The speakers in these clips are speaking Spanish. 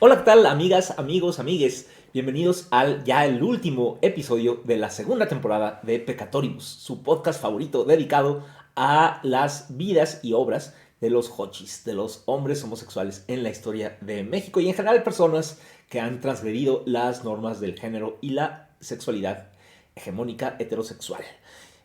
Hola, ¿qué tal, amigas, amigos, amigues? Bienvenidos al ya el último episodio de la segunda temporada de Peccatoribus, su podcast favorito dedicado a las vidas y obras de los hochis, de los hombres homosexuales en la historia de México y en general personas que han transgredido las normas del género y la sexualidad hegemónica heterosexual.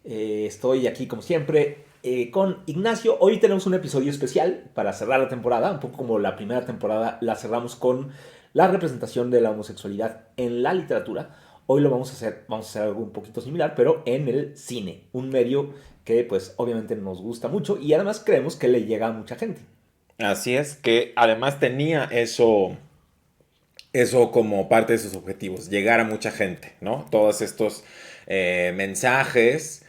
Estoy aquí como siempre con Ignacio. Hoy tenemos un episodio especial para cerrar la temporada, un poco como la primera temporada la cerramos con la representación de la homosexualidad en la literatura. Hoy lo vamos a hacer algo un poquito similar, pero en el cine, un medio que pues obviamente nos gusta mucho y además creemos que le llega a mucha gente. Así es, que además tenía eso como parte de sus objetivos, llegar a mucha gente, ¿no? Todos estos mensajes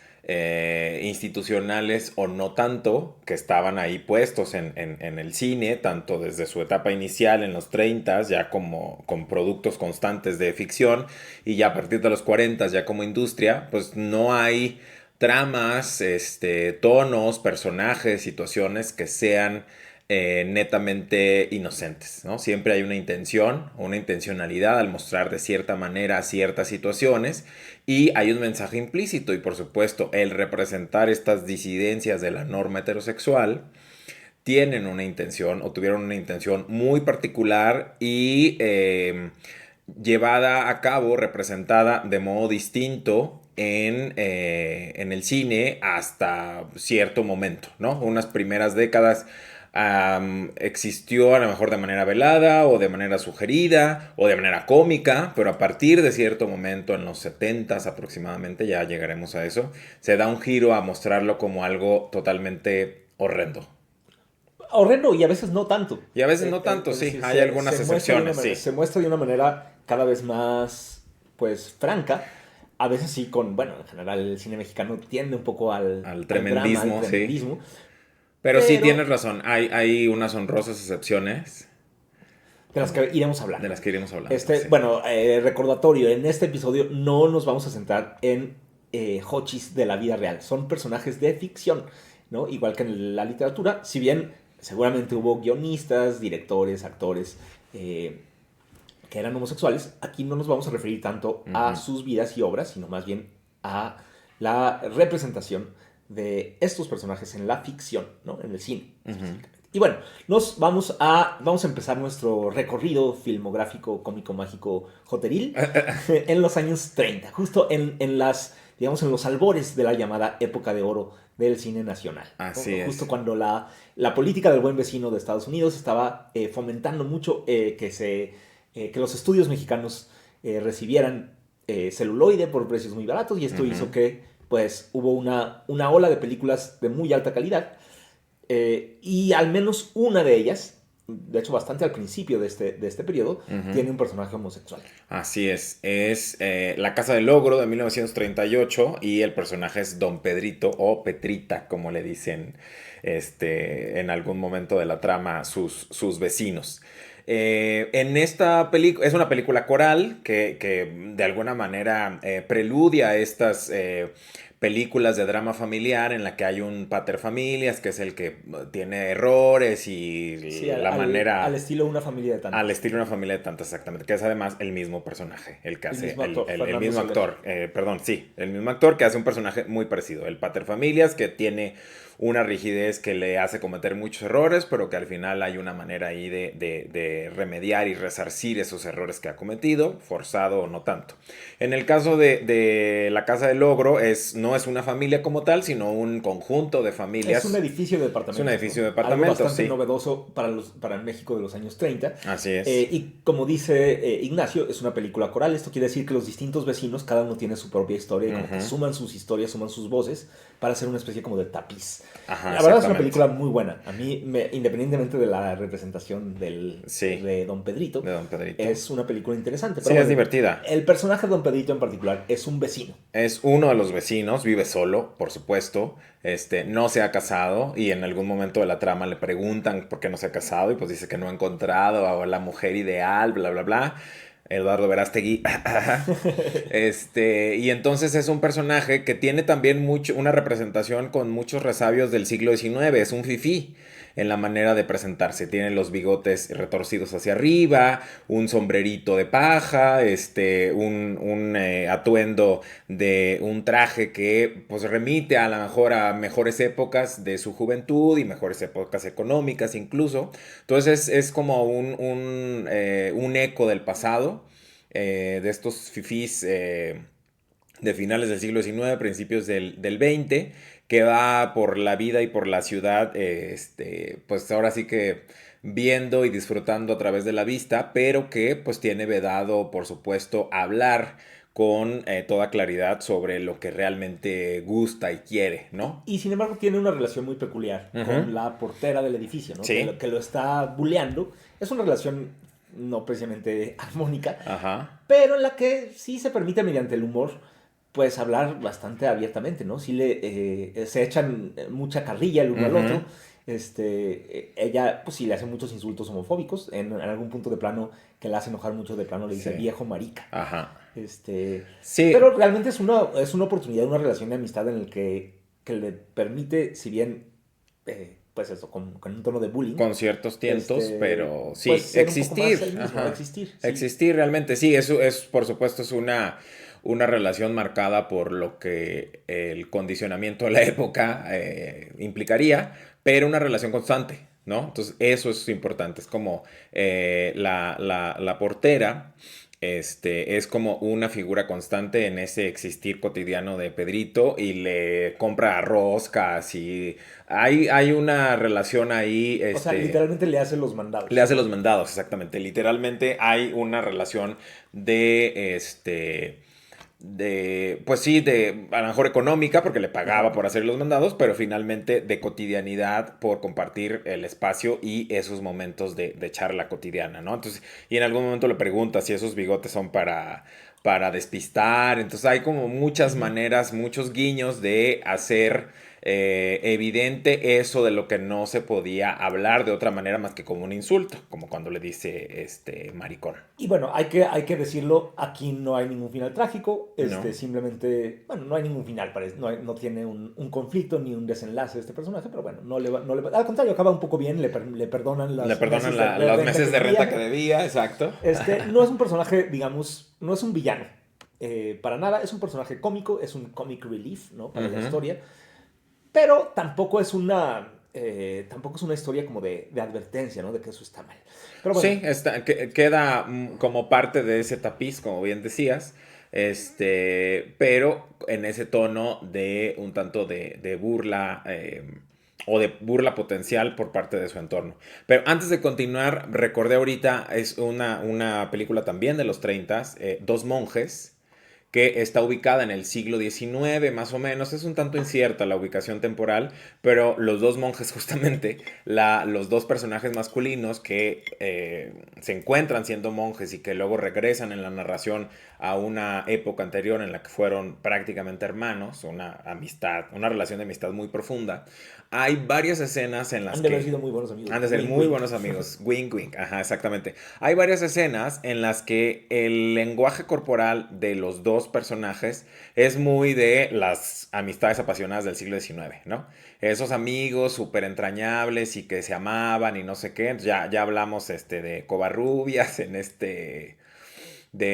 institucionales o no tanto que estaban ahí puestos en el cine, tanto desde su etapa inicial en los 30, ya como con productos constantes de ficción, y ya a partir de los 40 ya como industria, pues no hay tramas, tonos, personajes, situaciones que sean netamente inocentes, ¿no? Siempre hay una intencionalidad al mostrar de cierta manera ciertas situaciones y hay un mensaje implícito y por supuesto el representar estas disidencias de la norma heterosexual tienen una intención o tuvieron una intención muy particular y llevada a cabo, representada de modo distinto en el cine hasta cierto momento, ¿no? Unas primeras décadas existió a lo mejor de manera velada o de manera sugerida o de manera cómica, pero a partir de cierto momento, en los 70s aproximadamente, ya llegaremos a eso, se da un giro a mostrarlo como algo totalmente horrendo. Horrendo y a veces no tanto. Y a veces no tanto, Es sí, decir, hay algunas excepciones, sí. se muestra de una manera cada vez más, pues, franca. A veces sí con, bueno, en general el cine mexicano tiende un poco Al al drama, al tremendismo, sí. tremendismo. Pero sí, tienes Pero razón, hay unas honrosas excepciones de las que iremos de hablando. las que iremos hablando, sí. Bueno, recordatorio, en este episodio no nos vamos a centrar en hochis de la vida real. Son personajes de ficción, ¿no? Igual que en la literatura, si bien seguramente hubo guionistas, directores, actores que eran homosexuales, aquí no nos vamos a referir tanto a Ujú. sus vidas y obras, sino más bien a la representación de estos personajes en la ficción, ¿no? En el cine Ujú. específicamente. Y bueno, vamos a empezar nuestro recorrido filmográfico, cómico, mágico, joteril en los años 30, justo digamos, en los albores de la llamada época de oro del cine nacional, ¿no? Así Justo es. cuando la política del buen vecino de Estados Unidos estaba fomentando mucho que los estudios mexicanos recibieran celuloide por precios muy baratos y esto hizo Ujú. que pues hubo una ola de películas de muy alta calidad y al menos una de ellas, de hecho bastante al principio de este periodo, Ujú. tiene un personaje homosexual. Así es La Casa del Ogro de 1938 y el personaje es Don Pedrito o Petrita, como le dicen en algún momento de la trama sus vecinos. En esta película, es una película coral que de alguna manera preludia a estas películas de drama familiar en la que hay un paterfamilias que es el que tiene errores Sí, y la al manera estilo Una familia de al tantos. estilo de una familia de tantas, exactamente. Que es además el mismo personaje, el que El hace, mismo actor, el Fernando mismo Soler. actor, perdón, sí, el mismo actor que hace un personaje muy parecido. El Pater Familias, que tiene una rigidez que le hace cometer muchos errores, pero que al final hay una manera ahí de remediar y resarcir esos errores que ha cometido, forzado o no tanto. En el caso de La Casa del Ogro, no es una familia como tal, sino un conjunto de Es un familias. edificio de Es un departamentos, ¿no? edificio de Algo departamentos, bastante sí. novedoso para el México de los años 30. Así es. Y como dice Ignacio, es una película coral. Esto quiere decir que los distintos vecinos, cada uno tiene su propia historia y como que Ujú. suman sus historias, suman sus voces para hacer una especie como de tapiz. Ajá, La verdad es una exactamente. película muy buena. Independientemente de la representación Sí, de Don Pedrito, de Don Pedrito. es una película interesante. Sí, Pero es bueno, divertida. el personaje de Don Pedrito en particular es un vecino. Es uno de los vecinos, vive solo, por supuesto. No se ha casado y en algún momento de la trama le preguntan por qué no se ha casado y pues dice que no ha encontrado a la mujer ideal, bla, bla, bla. Eduardo Verástegui. Y entonces es un personaje que tiene también una representación con muchos resabios del siglo XIX, es un fifí. en la manera de presentarse. Tiene los bigotes retorcidos hacia arriba, un sombrerito de paja, un atuendo de un traje que pues remite a lo mejor a mejores épocas de su juventud y mejores épocas económicas incluso. Entonces es como un eco del pasado, de estos fifís de finales del siglo XIX, principios del XX, que va por la vida y por la ciudad, pues ahora sí que viendo y disfrutando a través de la vista, pero que pues tiene vedado, por supuesto, hablar con toda claridad sobre lo que realmente gusta y quiere, ¿no? Y sin embargo tiene una relación muy peculiar Ujú. con la portera del edificio, ¿no? Sí. Que lo está bulleando. Es una relación no precisamente armónica, Ajá. pero en la que sí se permite mediante el humor pues hablar bastante abiertamente, ¿no? Sí se echan mucha carrilla el uno al Ujú. otro. Ella pues sí le hace muchos insultos homofóbicos. En algún punto de plano que le hace enojar mucho de plano le dice Sí. viejo marica. Ajá. Este, Sí, pero realmente es una oportunidad, una relación de amistad en el que le permite, si bien, pues eso, con un tono de bullying, con ciertos tientos, pero pues sí, ser un poco más existir, él mismo, ajá, existir, sí. existir realmente, sí, eso es, por supuesto, es una relación marcada por lo que el condicionamiento de la época implicaría, pero una relación constante, ¿no? Entonces, eso es importante, es como la portera. Es como una figura constante en ese existir cotidiano de Pedrito y le compra roscas y hay una relación ahí, O sea, literalmente le hace los le mandados, hace los ¿no? mandados, exactamente. Literalmente hay una relación de, pues sí, de a lo mejor económica, porque le pagaba Ajá. por hacer los mandados, pero finalmente de cotidianidad por compartir el espacio y esos momentos de charla cotidiana, ¿no? Entonces, y en algún momento le pregunta si esos bigotes son para despistar. Entonces hay como muchas Ujú. maneras, muchos guiños de hacer evidente eso de lo que no se podía hablar de otra manera más que como un insulto, como cuando le dice maricón, Y bueno, hay que decirlo, aquí no hay ningún final trágico, ¿no? simplemente, bueno, no hay ningún final, parece, no tiene un conflicto ni un desenlace de este personaje, pero bueno, al contrario, acaba un poco bien, le perdonan Le los perdonan meses de los renta que meses de renta que debía. debía, exacto. No es un personaje, digamos, no es un villano, para nada, es un personaje cómico, es un comic relief, ¿no? Para la Ujú. historia, pero tampoco es una historia como de advertencia, ¿no? De que eso está mal. Pero bueno, Sí, queda como parte de ese tapiz, como bien decías, pero en ese tono de un tanto de burla o de burla potencial por parte de su entorno. Pero antes de continuar, recordé ahorita, es una película también de los 30, Dos monjes, que está ubicada en el siglo XIX, más o menos. Es un tanto incierta la ubicación temporal, pero los dos monjes, justamente, los dos personajes masculinos que se encuentran siendo monjes y que luego regresan en la narración a una época anterior en la que fueron prácticamente hermanos, una amistad, una relación de amistad muy profunda. Hay varias escenas en las han de haber que sido muy buenos amigos. han de ser Wink, muy wink. buenos amigos. Wink, wink. Ajá, exactamente. Hay varias escenas en las que el lenguaje corporal de los dos personajes es muy de las amistades apasionadas del siglo XIX, ¿no? Esos amigos súper entrañables y que se amaban y no sé qué. Ya hablamos de Covarrubias en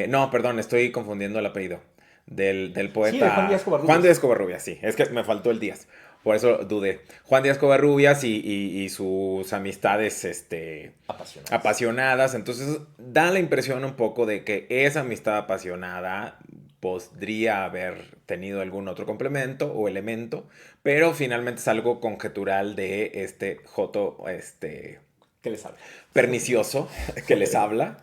no, perdón, estoy confundiendo el apellido. Del Sí, de Juan Díaz poeta Juan Díaz Covarrubias. Covarrubias, sí. Es que me faltó el Díaz. Por eso dudé. Juan Díaz Covarrubias y sus amistades Apasionadas. apasionadas. Entonces da la impresión un poco de que esa amistad apasionada podría haber tenido algún otro complemento o elemento, pero finalmente es algo conjetural de este Joto, ¿Qué les habla? pernicioso que les habla,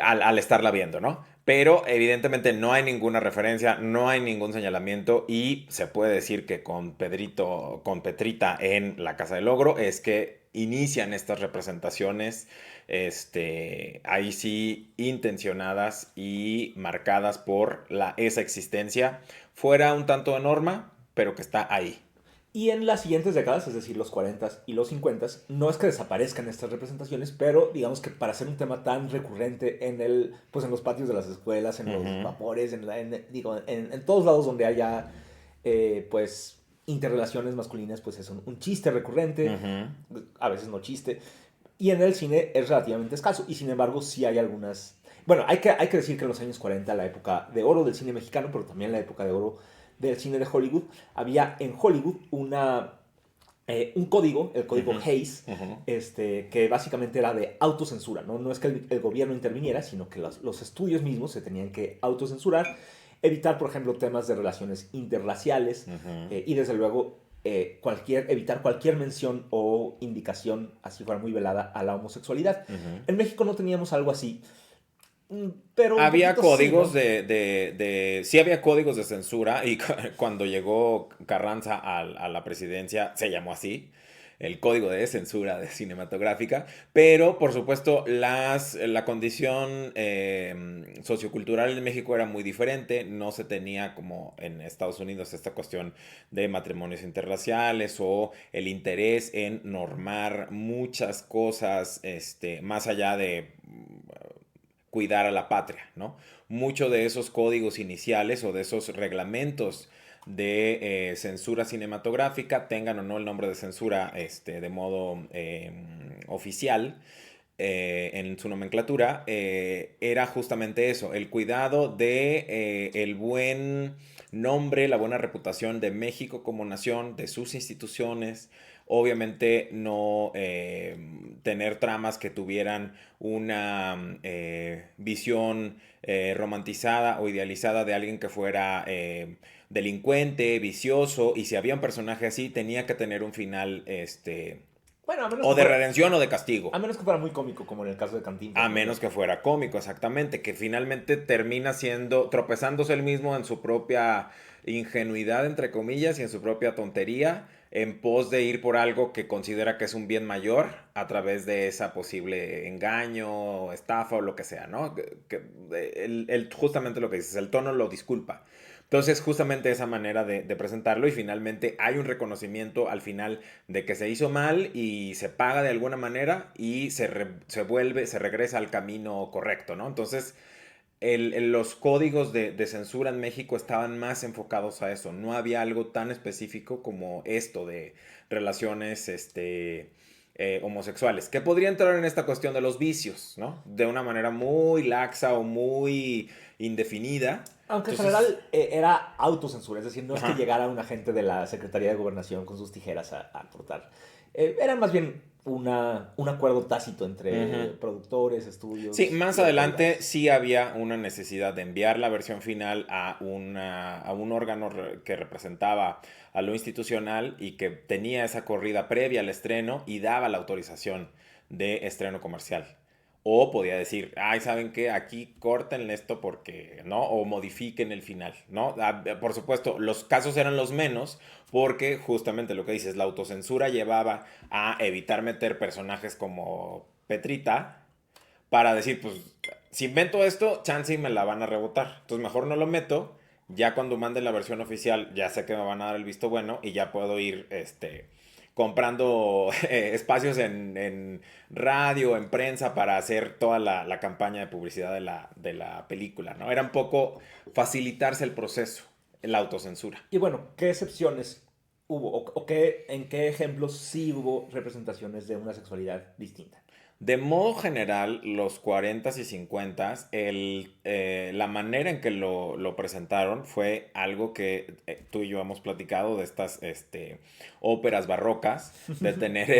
al estarla viendo, ¿no? Pero evidentemente no hay ninguna referencia, no hay ningún señalamiento y se puede decir que con Pedrito, con Petrita en La Casa del Ogro es que inician estas representaciones, ahí sí intencionadas y marcadas por esa existencia, fuera un tanto de norma, pero que está ahí. Y en las siguientes décadas, es decir, los 40 y los 50, no es que desaparezcan estas representaciones, pero digamos que para ser un tema tan recurrente pues en los patios de las escuelas, en los Ujú. vapores, digo, en todos lados donde haya, pues, interrelaciones masculinas pues es un chiste recurrente, a veces no chiste, y en el cine es relativamente escaso, y sin embargo sí hay algunas... Bueno, hay que decir que en los años 40, la época de oro del cine mexicano, pero también la época de oro del cine de Hollywood, había en Hollywood un código, el código Hays, que básicamente era de autocensura, ¿no? No es que el gobierno interviniera, sino que los estudios mismos se tenían que autocensurar, evitar, por ejemplo, temas de relaciones interraciales y desde luego evitar cualquier mención o indicación, así fuera muy velada, a la homosexualidad. En México no teníamos algo así, pero había códigos sí, ¿no? sí había códigos de censura y cuando llegó Carranza a la presidencia se llamó así, el código de censura cinematográfica, pero por supuesto la condición sociocultural en México era muy diferente, no se tenía como en Estados Unidos esta cuestión de matrimonios interraciales o el interés en normar muchas cosas más allá de cuidar a la patria, ¿no? Muchos de esos códigos iniciales o de esos reglamentos de censura cinematográfica, tengan o no el nombre de censura de modo oficial, en su nomenclatura, era justamente eso, el cuidado de el buen nombre, la buena reputación de México como nación, de sus instituciones, obviamente no tener tramas que tuvieran una visión romantizada o idealizada de alguien que fuera delincuente, vicioso, y si había un personaje así tenía que tener un final Bueno, o de redención o de castigo. a menos que fuera muy cómico, como en el caso de Cantinflas, A ¿no? menos que fuera cómico, exactamente, que finalmente termina siendo, tropezándose él mismo en su propia ingenuidad, entre comillas, y en su propia tontería, en pos de ir por algo que considera que es un bien mayor a través de esa posible engaño, estafa o lo que sea, ¿no? Justamente lo que dices, el tono lo disculpa. Entonces, justamente esa manera de presentarlo y finalmente hay un reconocimiento al final de que se hizo mal y se paga de alguna manera y se regresa al camino correcto, ¿no? Entonces, los códigos de censura en México estaban más enfocados a eso. No había algo tan específico como esto de relaciones, homosexuales, que podría entrar en esta cuestión de los vicios, ¿no? De una manera muy laxa o muy indefinida. Aunque en Entonces, general era autocensura, es decir, no es que ajá. llegara un agente de la Secretaría de Gobernación con sus tijeras a cortar. Era más bien un acuerdo tácito entre Ujú. productores, Sí, estudios más y adelante autoridades. sí había una necesidad de enviar la versión final a un órgano que representaba a lo institucional y que tenía esa corrida previa al estreno y daba la autorización de estreno comercial. O podía decir, ay, ¿saben qué? Aquí corten esto porque, ¿no? O modifiquen el final, ¿no? Por supuesto, los casos eran los menos porque justamente lo que dices, la autocensura llevaba a evitar meter personajes como Petrita, para decir, pues, si invento esto, chance y me la van a rebotar. Entonces, mejor no lo meto. Ya cuando mande la versión oficial, ya sé que me van a dar el visto bueno y ya puedo ir, comprando espacios en radio, en prensa, para hacer toda la campaña de publicidad de la película, ¿no? Era un poco facilitarse el proceso, la autocensura. Y bueno, ¿qué excepciones hubo? ¿En qué ejemplos sí hubo representaciones de una sexualidad distinta? De modo general, los 40s y 50s, la manera en que lo presentaron fue algo que tú y yo hemos platicado de estas óperas barrocas, de tener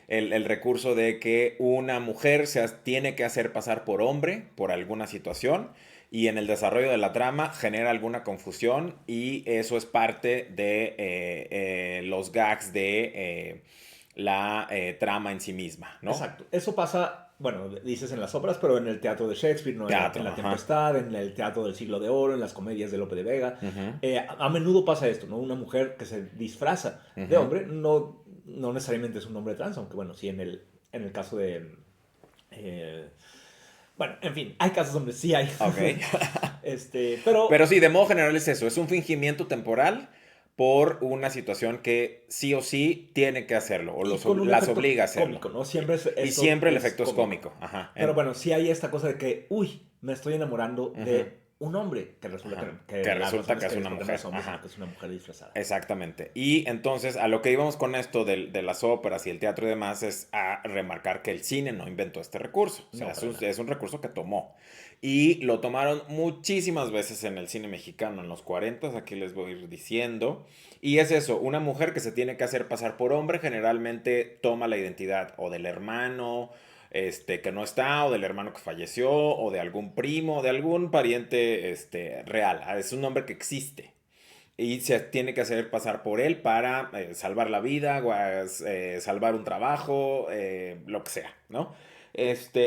el recurso de que una mujer tiene que hacer pasar por hombre por alguna situación y en el desarrollo de la trama genera alguna confusión y eso es parte de los gags de la trama en sí misma, ¿no? Exacto. Eso pasa, bueno, dices en las óperas, pero en el teatro de Shakespeare, ¿no? En Teatro, La ajá. Tempestad, en el teatro del Siglo de Oro, en las comedias de Lope de Vega. Ujú, A menudo pasa esto, ¿no? Una mujer que se disfraza de ujú. hombre, no necesariamente es un hombre trans, aunque bueno, sí en el caso de... bueno, en fin, hay casos donde sí hay. Ok. Pero Pero sí, de modo general es eso, es un fingimiento temporal por una situación que sí o sí tiene que hacerlo, o y con un las efecto obliga a hacerlo. cómico, ¿no? Y, Siempre y esto siempre el es efecto es cómico. cómico. Ajá. Pero bueno, sí hay esta cosa de que, uy, me estoy enamorando Ujú. de un hombre que resulta Ajá. que Que la resulta razón que es es una porque no mujer. es hombre, sino Ajá. que es una mujer disfrazada. Exactamente. Y entonces a lo que íbamos con esto de las óperas y el teatro y demás es a remarcar que el cine no inventó este recurso. O sea, No, para nada. es un recurso que tomó. Y lo tomaron muchísimas veces en el cine mexicano, en los 40, aquí les voy a ir diciendo. Y es eso, una mujer que se tiene que hacer pasar por hombre generalmente toma la identidad o del hermano que no está, o del hermano que falleció, o de algún primo, de algún pariente real. Es un hombre que existe y se tiene que hacer pasar por él para salvar la vida, salvar un trabajo, lo que sea, ¿no?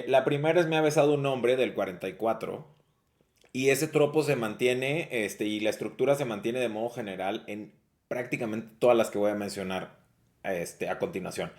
La primera es Me ha besado un hombre del 44 y ese tropo se mantiene y la estructura se mantiene de modo general en prácticamente todas las que voy a mencionar a continuación.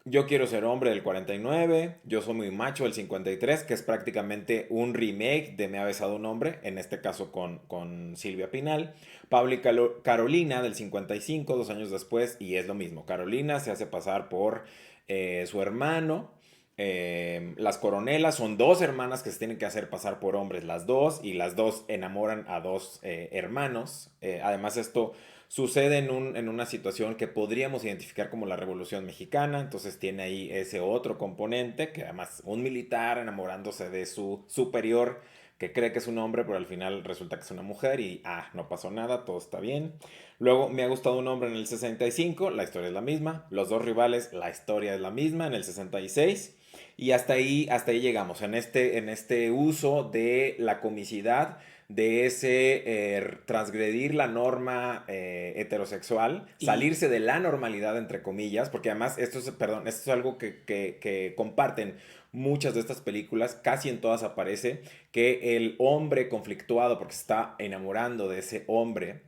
Yo quiero ser hombre del 49, Yo soy muy macho del 53, que es prácticamente un remake de Me ha besado un hombre, en este caso con Silvia Pinal. Pablo y Carolina del 55, 2 años después, y es lo mismo. Carolina se hace pasar por su hermano. Las Coronelas son dos hermanas que se tienen que hacer pasar por hombres las dos, y las dos enamoran a dos hermanos. Además esto sucede en una situación que podríamos identificar como la Revolución Mexicana, entonces tiene ahí ese otro componente, que además un militar enamorándose de su superior, que cree que es un hombre, pero al final resulta que es una mujer y, no pasó nada, todo está bien. Luego, Me ha gustado un hombre en el 65, la historia es la misma. Los dos rivales, la historia es la misma en el 66. Y hasta ahí llegamos, en este uso de la comicidad, de ese transgredir la norma heterosexual, Y salirse de la normalidad, entre comillas, porque además esto es algo que comparten muchas de estas películas, casi en todas aparece, que el hombre conflictuado porque se está enamorando de ese hombre,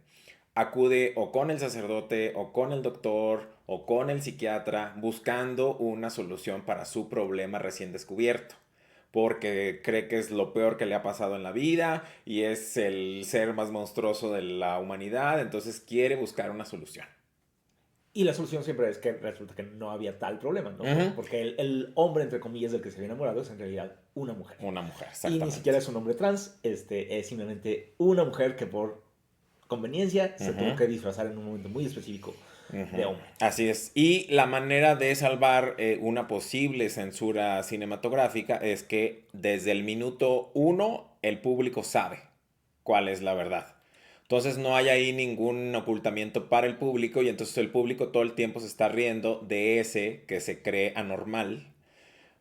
acude o con el sacerdote o con el doctor o con el psiquiatra buscando una solución para su problema recién descubierto, porque cree que es lo peor que le ha pasado en la vida y es el ser más monstruoso de la humanidad, entonces quiere buscar una solución. Y la solución siempre es que resulta que no había tal problema, ¿no? Ujú. Porque el hombre, entre comillas, del que se había enamorado es en realidad una mujer. Una mujer, Y ni exactamente. siquiera es un hombre trans, es simplemente una mujer que por conveniencia se tuvo Ujú. que disfrazar en un momento muy específico de Ujú. hombre. Así es. Y la manera de salvar una posible censura cinematográfica es que desde el minuto uno el público sabe cuál es la verdad. Entonces no hay ahí ningún ocultamiento para el público y entonces el público todo el tiempo se está riendo de ese que se cree anormal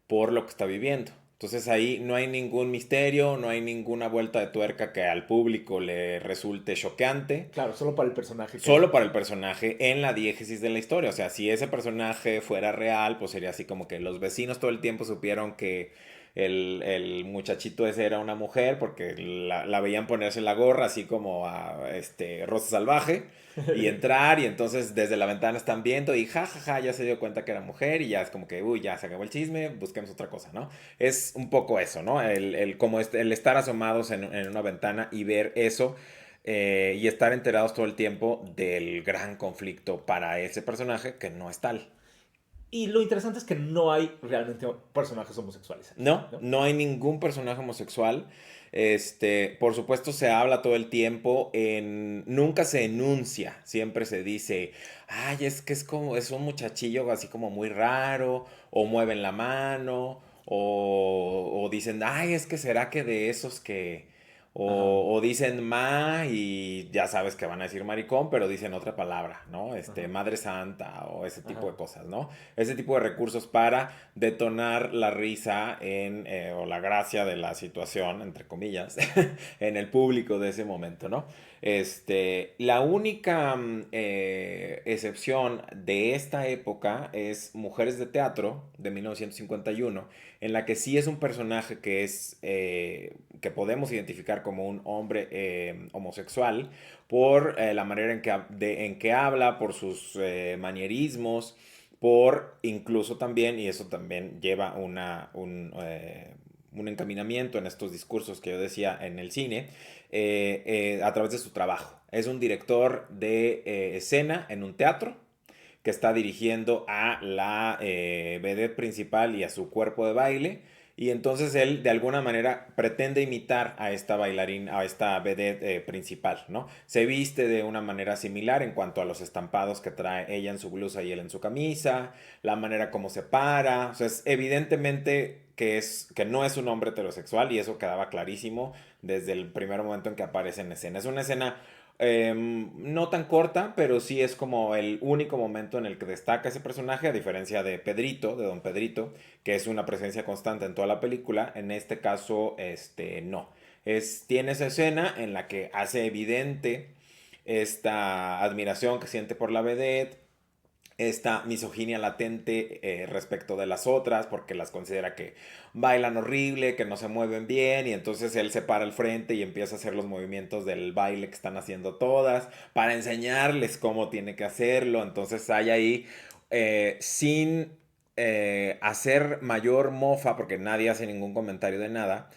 por lo que está viviendo. Entonces ahí no hay ningún misterio, no hay ninguna vuelta de tuerca que al público le resulte choqueante. Claro, solo para el personaje que es Solo para el hombre. personaje en la diégesis de la historia. O sea, si ese personaje fuera real, pues sería así como que los vecinos todo el tiempo supieron que el muchachito ese era una mujer porque la veían ponerse la gorra así como a Rosa Salvaje y entrar y entonces desde la ventana están viendo y jajaja, ya se dio cuenta que era mujer y ya es como que, uy, ya se acabó el chisme, busquemos otra cosa, ¿no? Es un poco eso, ¿no? Como el estar asomados en una ventana y ver eso y estar enterados todo el tiempo del gran conflicto para ese personaje que no es tal. Y lo interesante es que no hay realmente personajes homosexuales aquí, No, ¿no? no hay ningún personaje homosexual. Por supuesto, se habla todo el tiempo nunca se enuncia, siempre se dice, ay, es que es un muchachillo así como muy raro, o mueven la mano, o dicen, ay, es que será que de esos que, Ajá, o dicen ma y ya sabes que van a decir maricón, pero dicen otra palabra, ¿no? ajá, Madre Santa o ese tipo ajá. de cosas, ¿no? Ese tipo de recursos para detonar la risa o la gracia de la situación, entre comillas, en el público de ese momento, ¿no? La única excepción de esta época es Mujeres de Teatro de 1951, en la que sí es un personaje que podemos identificar como un hombre homosexual por la manera en que habla, por sus manierismos, por incluso también, y eso también lleva un encaminamiento en estos discursos que yo decía en el cine, a través de su trabajo. Es un director de escena en un teatro que está dirigiendo a la vedette principal y a su cuerpo de baile Y entonces él de alguna manera pretende imitar a esta bailarina, a esta vedette principal, ¿no? Se viste de una manera similar en cuanto a los estampados que trae ella en su blusa y él en su camisa, la manera como se para, o sea, es evidentemente que no es un hombre heterosexual y eso quedaba clarísimo desde el primer momento en que aparece en escena. Es una escena no tan corta, pero sí es como el único momento en el que destaca ese personaje, a diferencia de Pedrito, de Don Pedrito, que es una presencia constante en toda la película. En este caso, no. Tiene esa escena en la que hace evidente esta admiración que siente por la vedette, esta misoginia latente respecto de las otras, porque las considera que bailan horrible, que no se mueven bien, y entonces él se para al frente y empieza a hacer los movimientos del baile que están haciendo todas, para enseñarles cómo tiene que hacerlo. Entonces hay ahí, sin hacer mayor mofa, porque nadie hace ningún comentario de nada,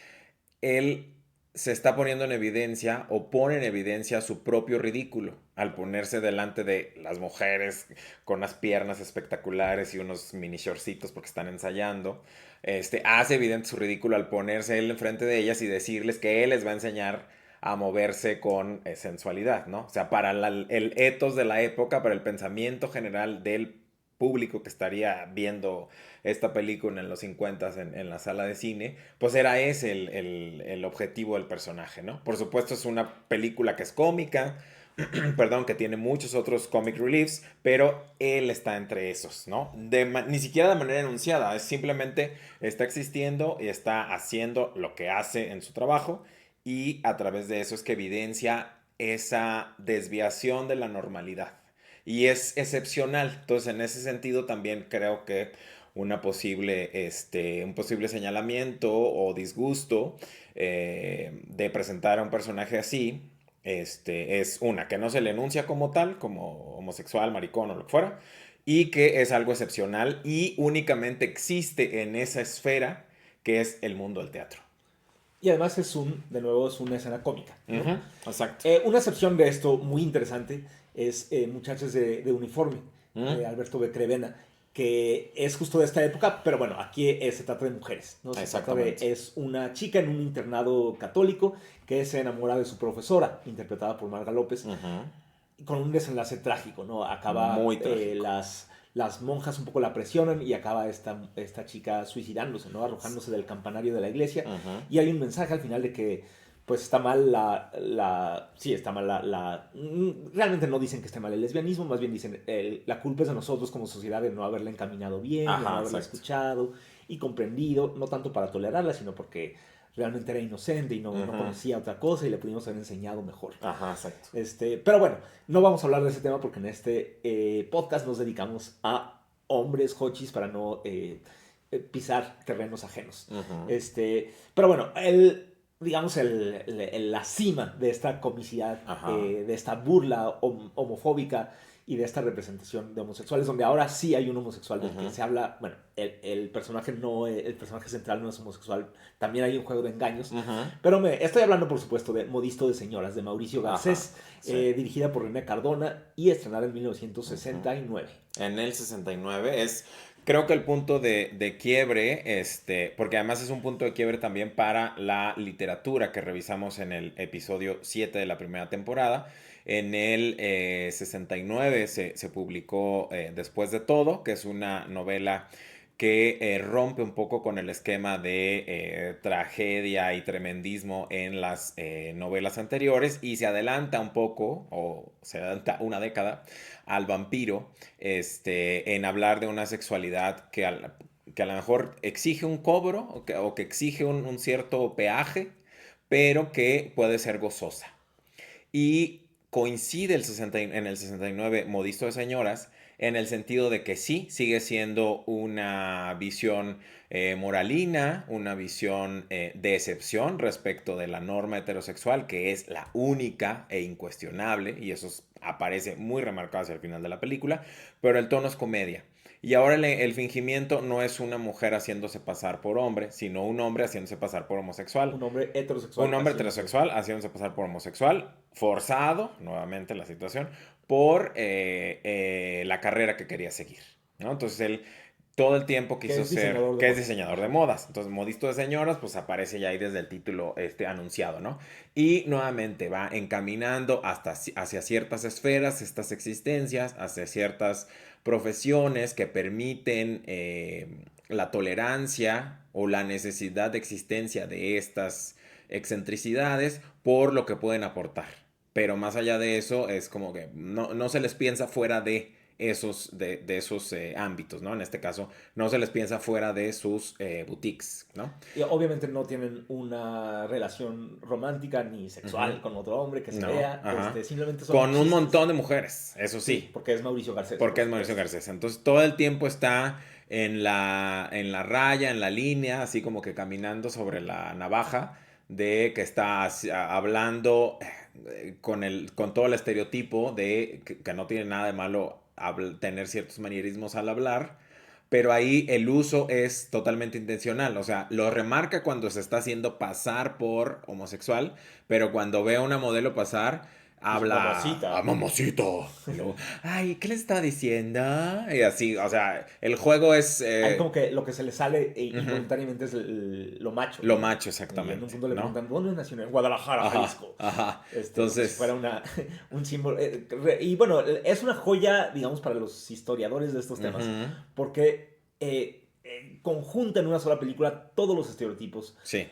él se está poniendo en evidencia o pone en evidencia su propio ridículo al ponerse delante de las mujeres con unas piernas espectaculares y unos mini shortcitos porque están ensayando. Hace evidente su ridículo al ponerse él enfrente de ellas y decirles que él les va a enseñar a moverse con sensualidad, ¿no? O sea, para el ethos de la época, para el pensamiento general del público que estaría viendo esta película en los 50 en la sala de cine, pues era ese el objetivo del personaje, ¿no? Por supuesto es una película que es cómica, perdón, que tiene muchos otros comic reliefs, pero él está entre esos, ¿no? Ni siquiera de manera enunciada, es simplemente está existiendo y está haciendo lo que hace en su trabajo y a través de eso es que evidencia esa desviación de la normalidad. Y es excepcional. Entonces, en ese sentido, también creo que un posible señalamiento o disgusto de presentar a un personaje así, es una, que no se le enuncia como tal, como homosexual, maricón o lo que fuera, y que es algo excepcional y únicamente existe en esa esfera que es el mundo del teatro. Y además de nuevo, es una escena cómica, ¿no? Exacto. Una excepción de esto muy interesante es Muchachos de Uniforme, de Mm, Alberto Becrevena, que es justo de esta época, pero bueno, aquí se trata de mujeres, ¿no? exactamente. Es una chica en un internado católico que se enamora de su profesora, interpretada por Marga López, Ujú. con un desenlace trágico, ¿no? Muy Acaba, trágico. las monjas un poco la presionan y acaba esta chica suicidándose, ¿no? Arrojándose del campanario de la iglesia. Ujú. Y hay un mensaje al final de que, pues, está mal sí, está mal realmente no dicen que esté mal el lesbianismo, más bien dicen, la culpa es de nosotros como sociedad de no haberla encaminado bien, de no Ajá, haberla exacto. escuchado y comprendido, no tanto para tolerarla, sino porque realmente era inocente y no Ujú. conocía otra cosa y le pudimos haber enseñado mejor. Ajá, exacto. Pero bueno, no vamos a hablar de ese tema porque en este podcast nos dedicamos a hombres hochis para no pisar terrenos ajenos. Ujú. Pero bueno, digamos, la cima de esta comicidad, Ajá. de esta burla homofóbica y de esta representación de homosexuales, donde ahora sí hay un homosexual del que Ujú. se habla, bueno, el personaje central no es homosexual, también hay un juego de engaños, Ujú. pero estoy hablando, por supuesto, de Modisto de Señoras, de Mauricio Ajá. Garcés, Sí. dirigida por René Cardona y estrenada en Ujú. 1969. En el 69 es, creo que el punto de quiebre, porque además es un punto de quiebre también para la literatura que revisamos en el episodio 7 de la primera temporada. En el 69 se publicó Después de todo, que es una novela que rompe un poco con el esquema de tragedia y tremendismo en las novelas anteriores y se adelanta un poco, o se adelanta una década, al vampiro, en hablar de una sexualidad que a lo mejor exige un cobro o que exige un cierto peaje, pero que puede ser gozosa. Y coincide en el 69 Modisto de Señoras en el sentido de que sí, sigue siendo una visión moralina, una visión de excepción respecto de la norma heterosexual, que es la única e incuestionable, y eso aparece muy remarcado hacia el final de la película, pero el tono es comedia. Y ahora el fingimiento no es una mujer haciéndose pasar por hombre, sino un hombre haciéndose pasar por homosexual. Un hombre Un heterosexual hombre haciéndose. heterosexual haciéndose pasar por homosexual, forzado, nuevamente la situación, por la carrera que quería seguir, ¿no? Entonces él todo el tiempo Que quiso es ser, diseñador de que es modas. diseñador de modas. Entonces, modisto de señoras, pues aparece ya ahí desde el título anunciado, ¿no? Y nuevamente va encaminando hacia ciertas esferas, estas existencias, hacia ciertas profesiones que permiten la tolerancia o la necesidad de existencia de estas excentricidades por lo que pueden aportar. Pero más allá de eso, es como que no se les piensa fuera de esos ámbitos, ¿no? En este caso, no se les piensa fuera de sus boutiques, ¿no? Y obviamente no tienen una relación romántica ni sexual Ujú. con otro hombre que se No, vea. ajá. Simplemente son Con un chistes. montón de mujeres, eso Sí, sí, porque es Mauricio Garcés, por porque es Mauricio supuesto. Garcés. Entonces todo el tiempo está en la raya, en la línea, así como que caminando sobre la navaja de que está hablando con todo el estereotipo de que no tiene nada de malo tener ciertos manierismos al hablar, pero ahí el uso es totalmente intencional, o sea, lo remarca cuando se está haciendo pasar por homosexual, pero cuando ve a una modelo pasar, Dice, habla a mamacita. mamacito. Y luego, ay, ¿qué le está diciendo? Y así, o sea, el juego es Ahí como que lo que se le sale ujú, involuntariamente es lo macho, lo ¿no? macho Y en un exactamente, punto le ¿no? preguntan, ¿dónde nació? En Guadalajara, Ajá, Jalisco. ajá. Como si fuera Entonces, un símbolo. Y bueno, es una joya, digamos, para los historiadores de estos temas, ujú, porque conjunta en una sola película todos los estereotipos sí.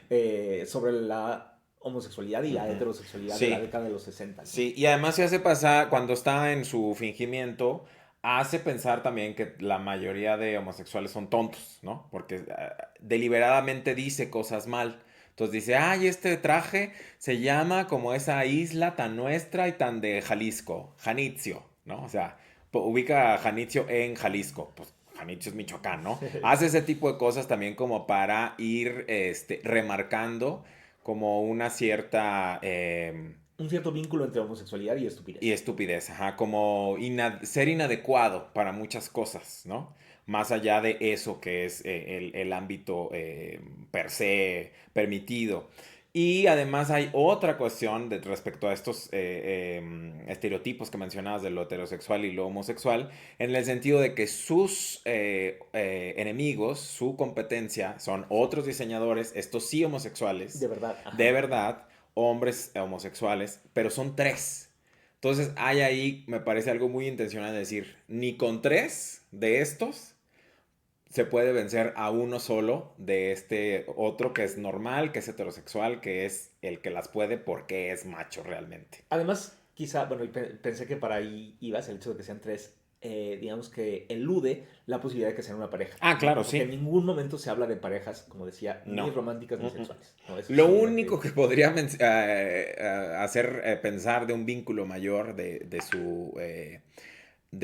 sobre la homosexualidad y la Ujú, heterosexualidad de la sí. década de los 60, ¿no? Sí, y además se hace pasar, cuando está en su fingimiento, hace pensar también que la mayoría de homosexuales son tontos, ¿no? Porque deliberadamente dice cosas mal. Entonces dice, ay, este traje se llama como esa isla tan nuestra y tan de Jalisco, Janitzio, ¿no? O sea, ubica a Janitzio en Jalisco, pues Janitzio es Michoacán, ¿no? Hace ese tipo de cosas también como para ir remarcando como una cierta Un cierto vínculo entre homosexualidad y y estupidez. estupidez, ajá, como ser inadecuado para muchas cosas, ¿no? Más allá de eso que es el ámbito per se permitido. Y además hay otra cuestión respecto a estos estereotipos que mencionabas de lo heterosexual y lo homosexual, en el sentido de que sus enemigos, su competencia, son otros diseñadores, estos sí De homosexuales, verdad, de ajá. verdad, hombres homosexuales, pero son tres. Entonces hay ahí, me parece algo muy intencional decir, ni con tres de estos se puede vencer a uno solo de este otro que es normal, que es heterosexual, que es el que las puede porque es macho realmente. Además, quizá, bueno, y pensé que para ahí ibas, el hecho de que sean tres, digamos que elude la posibilidad de que sean una pareja, Ah, ¿no? claro, Porque en sí. ningún momento se habla de parejas, como decía, ni No. románticas ni Mm-mm. sexuales, ¿no? Eso Lo simplemente... único que podría hacer pensar de un vínculo mayor de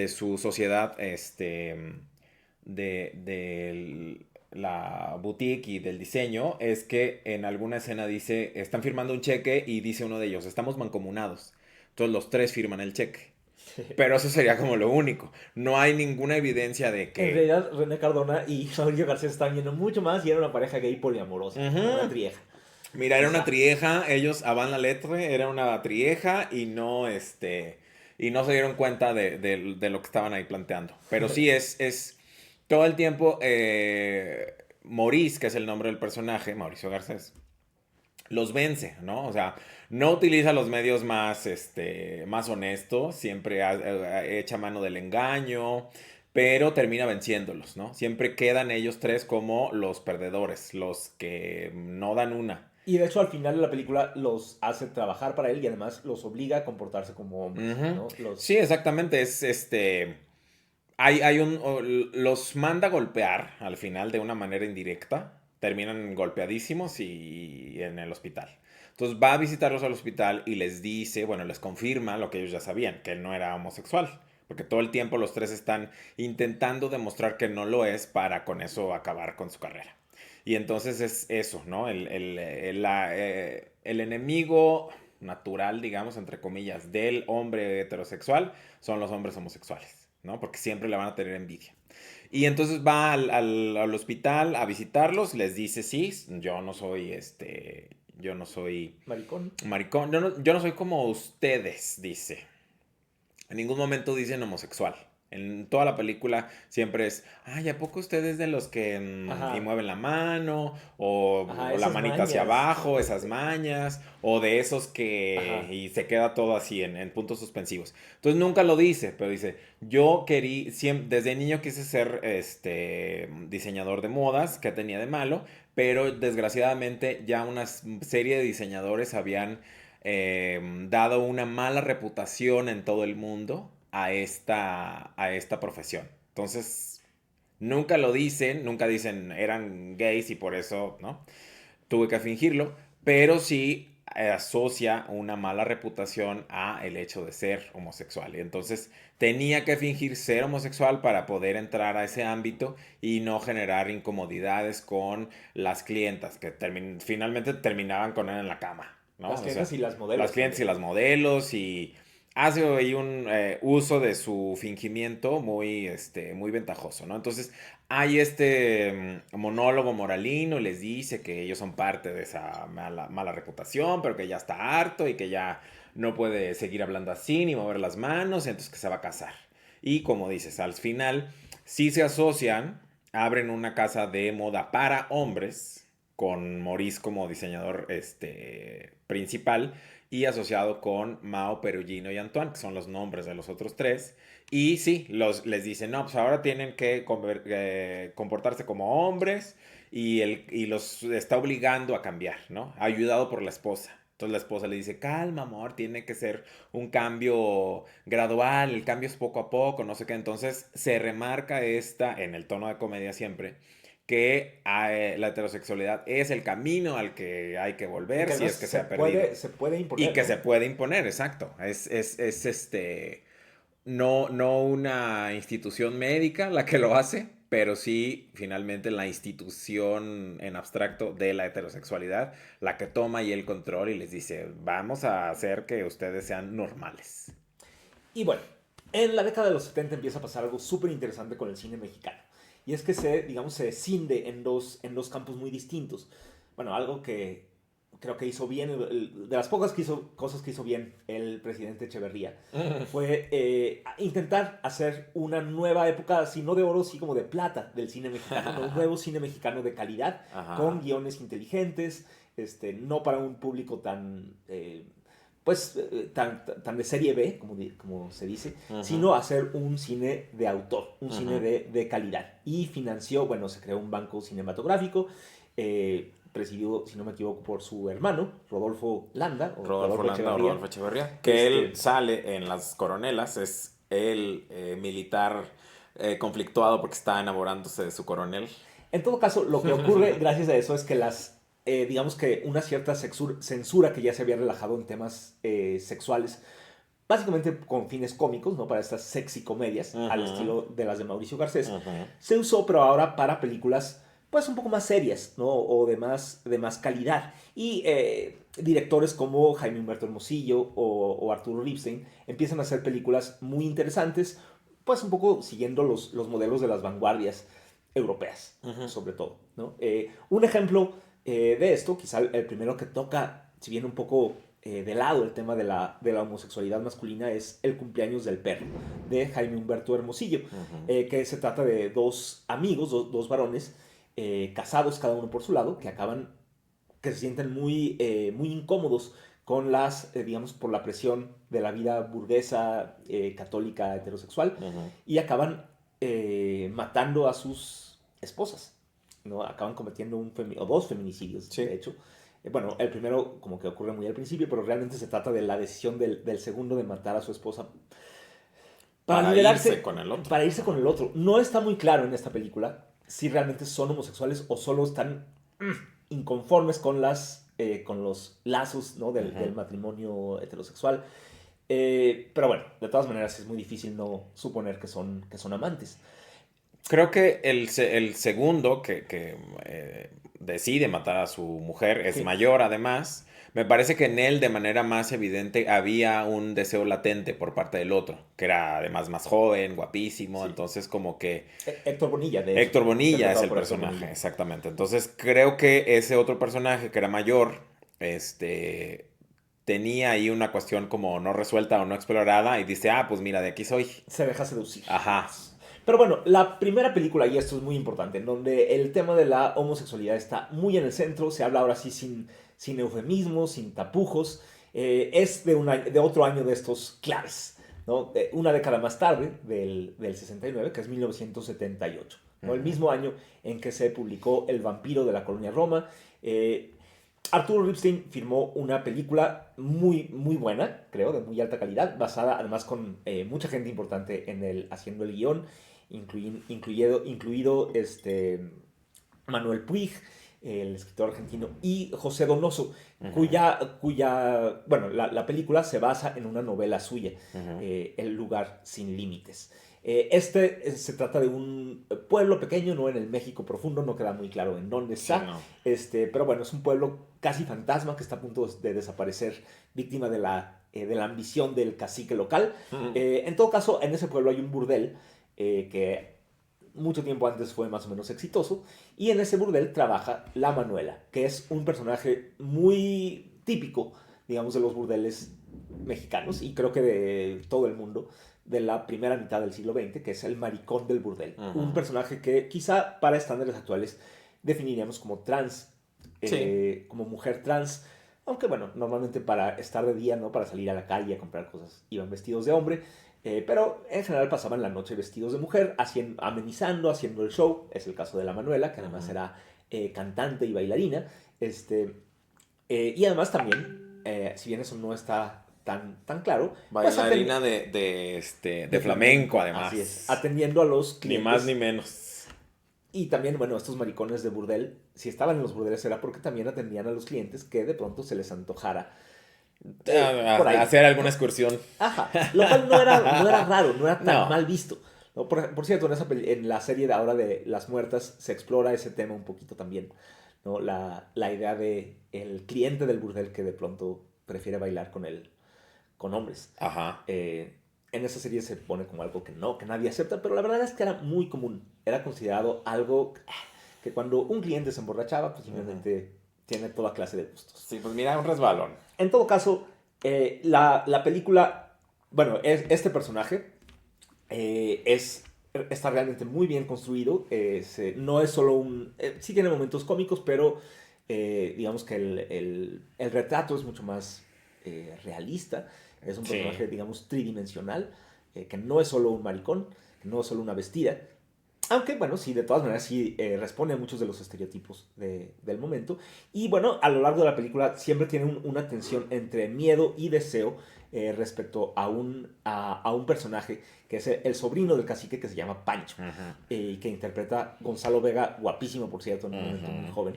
su sociedad, de la boutique y del diseño, es que en alguna escena dice, están firmando un cheque y dice uno de ellos, estamos mancomunados. Entonces los tres firman el cheque. Pero eso sería como lo único. No hay ninguna evidencia de En que... realidad, René Cardona y Mauricio García estaban viendo mucho más y era una pareja gay poliamorosa, una Ujú. trieja, Mira, era una quizá. trieja, ellos, Avant la Lettre, era una trieja y no se dieron cuenta de lo que estaban ahí planteando. Pero sí es todo el tiempo, Maurice, que es el nombre del personaje, Mauricio Garcés, los vence, ¿no? O sea, no utiliza los medios más honestos, siempre echa mano del engaño, pero termina venciéndolos, ¿no? Siempre quedan ellos tres como los perdedores, los que no dan una. Y de hecho, al final de la película los hace trabajar para él y además los obliga a comportarse como hombres, Ujú. ¿no? Sí, exactamente. Los manda a golpear al final de una manera indirecta. Terminan golpeadísimos y en el hospital. Entonces va a visitarlos al hospital y les dice, bueno, les confirma lo que ellos ya sabían, que él no era homosexual. Porque todo el tiempo los tres están intentando demostrar que no lo es para con eso acabar con su carrera. Y entonces es eso, ¿no? El enemigo natural, digamos, entre comillas, del hombre heterosexual son los hombres homosexuales, ¿no? Porque siempre le van a tener envidia. Y entonces va al hospital a visitarlos, les dice, sí, yo no soy Maricón. maricón, yo no soy como ustedes, dice. En ningún momento dicen homosexual. En toda la película siempre es, ay, ¿a poco ustedes de los que y Ajá, mueven la mano? ajá, O la esas manita hacia mañas. abajo, esas mañas, o de esos que... Ajá, Y se queda todo así en puntos suspensivos. Entonces nunca lo dice, pero dice, yo quería, desde niño quise ser diseñador de modas, ¿qué tenía de malo? Pero desgraciadamente ya una serie de diseñadores habían dado una mala reputación en todo el mundo a esta profesión. Entonces, nunca dicen eran gays y por eso, ¿no? Tuve que fingirlo, pero sí asocia una mala reputación a el hecho de ser homosexual. Y entonces tenía que fingir ser homosexual para poder entrar a ese ámbito y no generar incomodidades con las clientas que finalmente terminaban con él en la cama, ¿no? las O clientas sea, y las las modelos clientes y también. las modelos y hace ahí un uso de su fingimiento muy ventajoso, ¿no? Entonces hay monólogo moralino, les dice que ellos son parte de esa mala reputación, pero que ya está harto y que ya no puede seguir hablando así ni mover las manos, entonces que se va a casar. Y como dices, al final sí se asocian, abren una casa de moda para hombres, con Maurice como diseñador principal y asociado con Mao, Perugino y Antoine, que son los nombres de los otros tres. Y sí, les dicen, no, pues ahora tienen que comportarse como hombres y los está obligando a cambiar, ¿no? Ayudado por la esposa. Entonces la esposa le dice, calma, amor, tiene que ser un cambio gradual, el cambio es poco a poco, no sé qué. Entonces se remarca en el tono de comedia siempre, que la heterosexualidad es el camino al que hay que Y volver que si además es que se ha perdido. se puede Y imponer, que se ¿no? puede imponer, exacto. No una institución médica la que lo hace, pero sí finalmente la institución en abstracto de la heterosexualidad la que toma ahí el control y les dice, vamos a hacer que ustedes sean normales. Y bueno, en la década de los 70 empieza a pasar algo súper interesante con el cine mexicano. Y es que digamos, se escinde en dos campos muy distintos. Bueno, algo que creo que hizo bien, de las pocas cosas que hizo bien el presidente Echeverría, fue intentar hacer una nueva época, si no de oro, sí como de plata del cine mexicano, ¿no? Un nuevo cine mexicano de calidad, con Ajá. guiones inteligentes, no para un público tan pues tan de serie B, como se dice, Ujú, sino hacer un cine de autor, un cine ujú. de calidad. Y financió, bueno, se creó un banco cinematográfico, presidido, si no me equivoco, por su hermano, Rodolfo Landa, o Rodolfo Rodolfo Landa o Echeverría. Rodolfo Echeverría. Que él Este, sale en Las Coronelas, es el militar conflictuado porque está enamorándose de su coronel. en todo caso, lo que ocurre gracias a eso es que digamos que una cierta censura que ya se había relajado en temas sexuales, básicamente con fines cómicos, ¿no? Para estas sexy comedias, al Ujú, estilo de las de Mauricio Garcés, ujú. se usó, pero ahora para películas, pues un poco más serias, ¿no? O de más calidad. Y directores como Jaime Humberto Hermosillo o Arturo Ripstein empiezan a hacer películas muy interesantes, pues un poco siguiendo los modelos de las vanguardias europeas, Ujú. sobre todo, ¿no? Un ejemplo de esto, quizá el primero que toca, si bien un poco de lado el tema de la homosexualidad masculina, es El cumpleaños del perro, de Jaime Humberto Hermosillo, Ujú. que se trata de dos amigos, dos varones, casados cada uno por su lado, que se sienten muy incómodos con digamos, por la presión de la vida burguesa, católica, heterosexual, Ujú. y acaban matando a sus esposas, ¿no? Acaban cometiendo o dos feminicidios, de Sí. hecho. Bueno, el primero como que ocurre muy al principio, pero realmente se trata de la decisión del segundo de matar a su esposa para Para irse liberarse, con el otro. para irse con Ajá. el otro. No está muy claro en esta película si realmente son homosexuales o solo están inconformes con los lazos, ¿no? Del Ujú. matrimonio heterosexual. Pero bueno, de todas maneras es muy difícil no suponer que son amantes. Creo que el segundo decide matar a su mujer es Sí, mayor además. Me parece que en él de manera más evidente había un deseo latente por parte del otro, que era además más joven, guapísimo, sí. entonces como que Héctor Bonilla, de hecho, Héctor Bonilla es interpretado el por Héctor personaje, Bonilla. exactamente. Entonces creo que ese otro personaje que era mayor, este, tenía ahí una cuestión como no resuelta o no explorada y dice, pues mira, de aquí soy. Se deja seducir. Ajá. Pero bueno, la primera película, y esto es muy importante, en donde el tema de la homosexualidad está muy en el centro, se habla ahora sí sin eufemismos, sin tapujos, es de otro año de estos claves, ¿no? Una década más tarde, del 69, que es 1978, ¿no? El mismo año en que se publicó El vampiro de la colonia Roma. Arturo Ripstein firmó una película muy, muy buena, creo, de muy alta calidad, basada además con mucha gente importante haciendo el guión, incluido Manuel Puig, el escritor argentino, y José Donoso, bueno, la película se basa en una novela suya, El lugar sin límites. Se trata de un pueblo pequeño, no en el México profundo, no queda muy claro en dónde está, Sí, no. pero bueno, es un pueblo casi fantasma que está a punto de desaparecer, víctima de la ambición del cacique local. En todo caso, en ese pueblo hay un burdel que mucho tiempo antes fue más o menos exitoso, y en ese burdel trabaja la Manuela, que es un personaje muy típico, digamos, de los burdeles mexicanos, y creo que de todo el mundo, de la primera mitad del siglo XX, que es el maricón del burdel. Un personaje que quizá para estándares actuales definiríamos como trans, Sí. como mujer trans, aunque bueno, normalmente para estar de día, no para salir a la calle a comprar cosas, iban vestidos de hombre, pero en general pasaban la noche vestidos de mujer, amenizando, haciendo el show. Es el caso de la Manuela, que además era cantante y bailarina. Y además también, si bien eso no está tan claro, pues Bailarina de flamenco, Así es, además. atendiendo a los Ni clientes. más ni menos. Y también, bueno, estos maricones de burdel, si estaban en los burdeles era porque también atendían a los clientes que de pronto se les antojara por ahí. Hacer alguna excursión. Ajá, lo cual no era raro, no era tan No. mal visto. ¿No? Por cierto, en la serie de ahora de Las Muertas se explora ese tema un poquito también, ¿no? La idea de el cliente del burdel que de pronto prefiere bailar con hombres. Ajá. En esa serie se pone como algo que nadie acepta, pero la verdad es que era muy común. Era considerado algo que cuando un cliente se emborrachaba, pues simplemente tiene toda clase de gustos. Sí, pues mira, un resbalón. En todo caso, la película, bueno, este personaje está realmente muy bien construido. No es solo sí tiene momentos cómicos, pero digamos que el retrato es mucho más realista. Es un personaje, digamos, tridimensional, que no es solo un maricón, que no es solo una vestida. Aunque, bueno, sí, de todas maneras sí responde a muchos de los estereotipos del momento. Y bueno, a lo largo de la película siempre tiene una tensión entre miedo y deseo respecto a un personaje que es el sobrino del cacique, que se llama Pancho, que interpreta Gonzalo Vega, guapísimo por cierto, en un momento muy joven.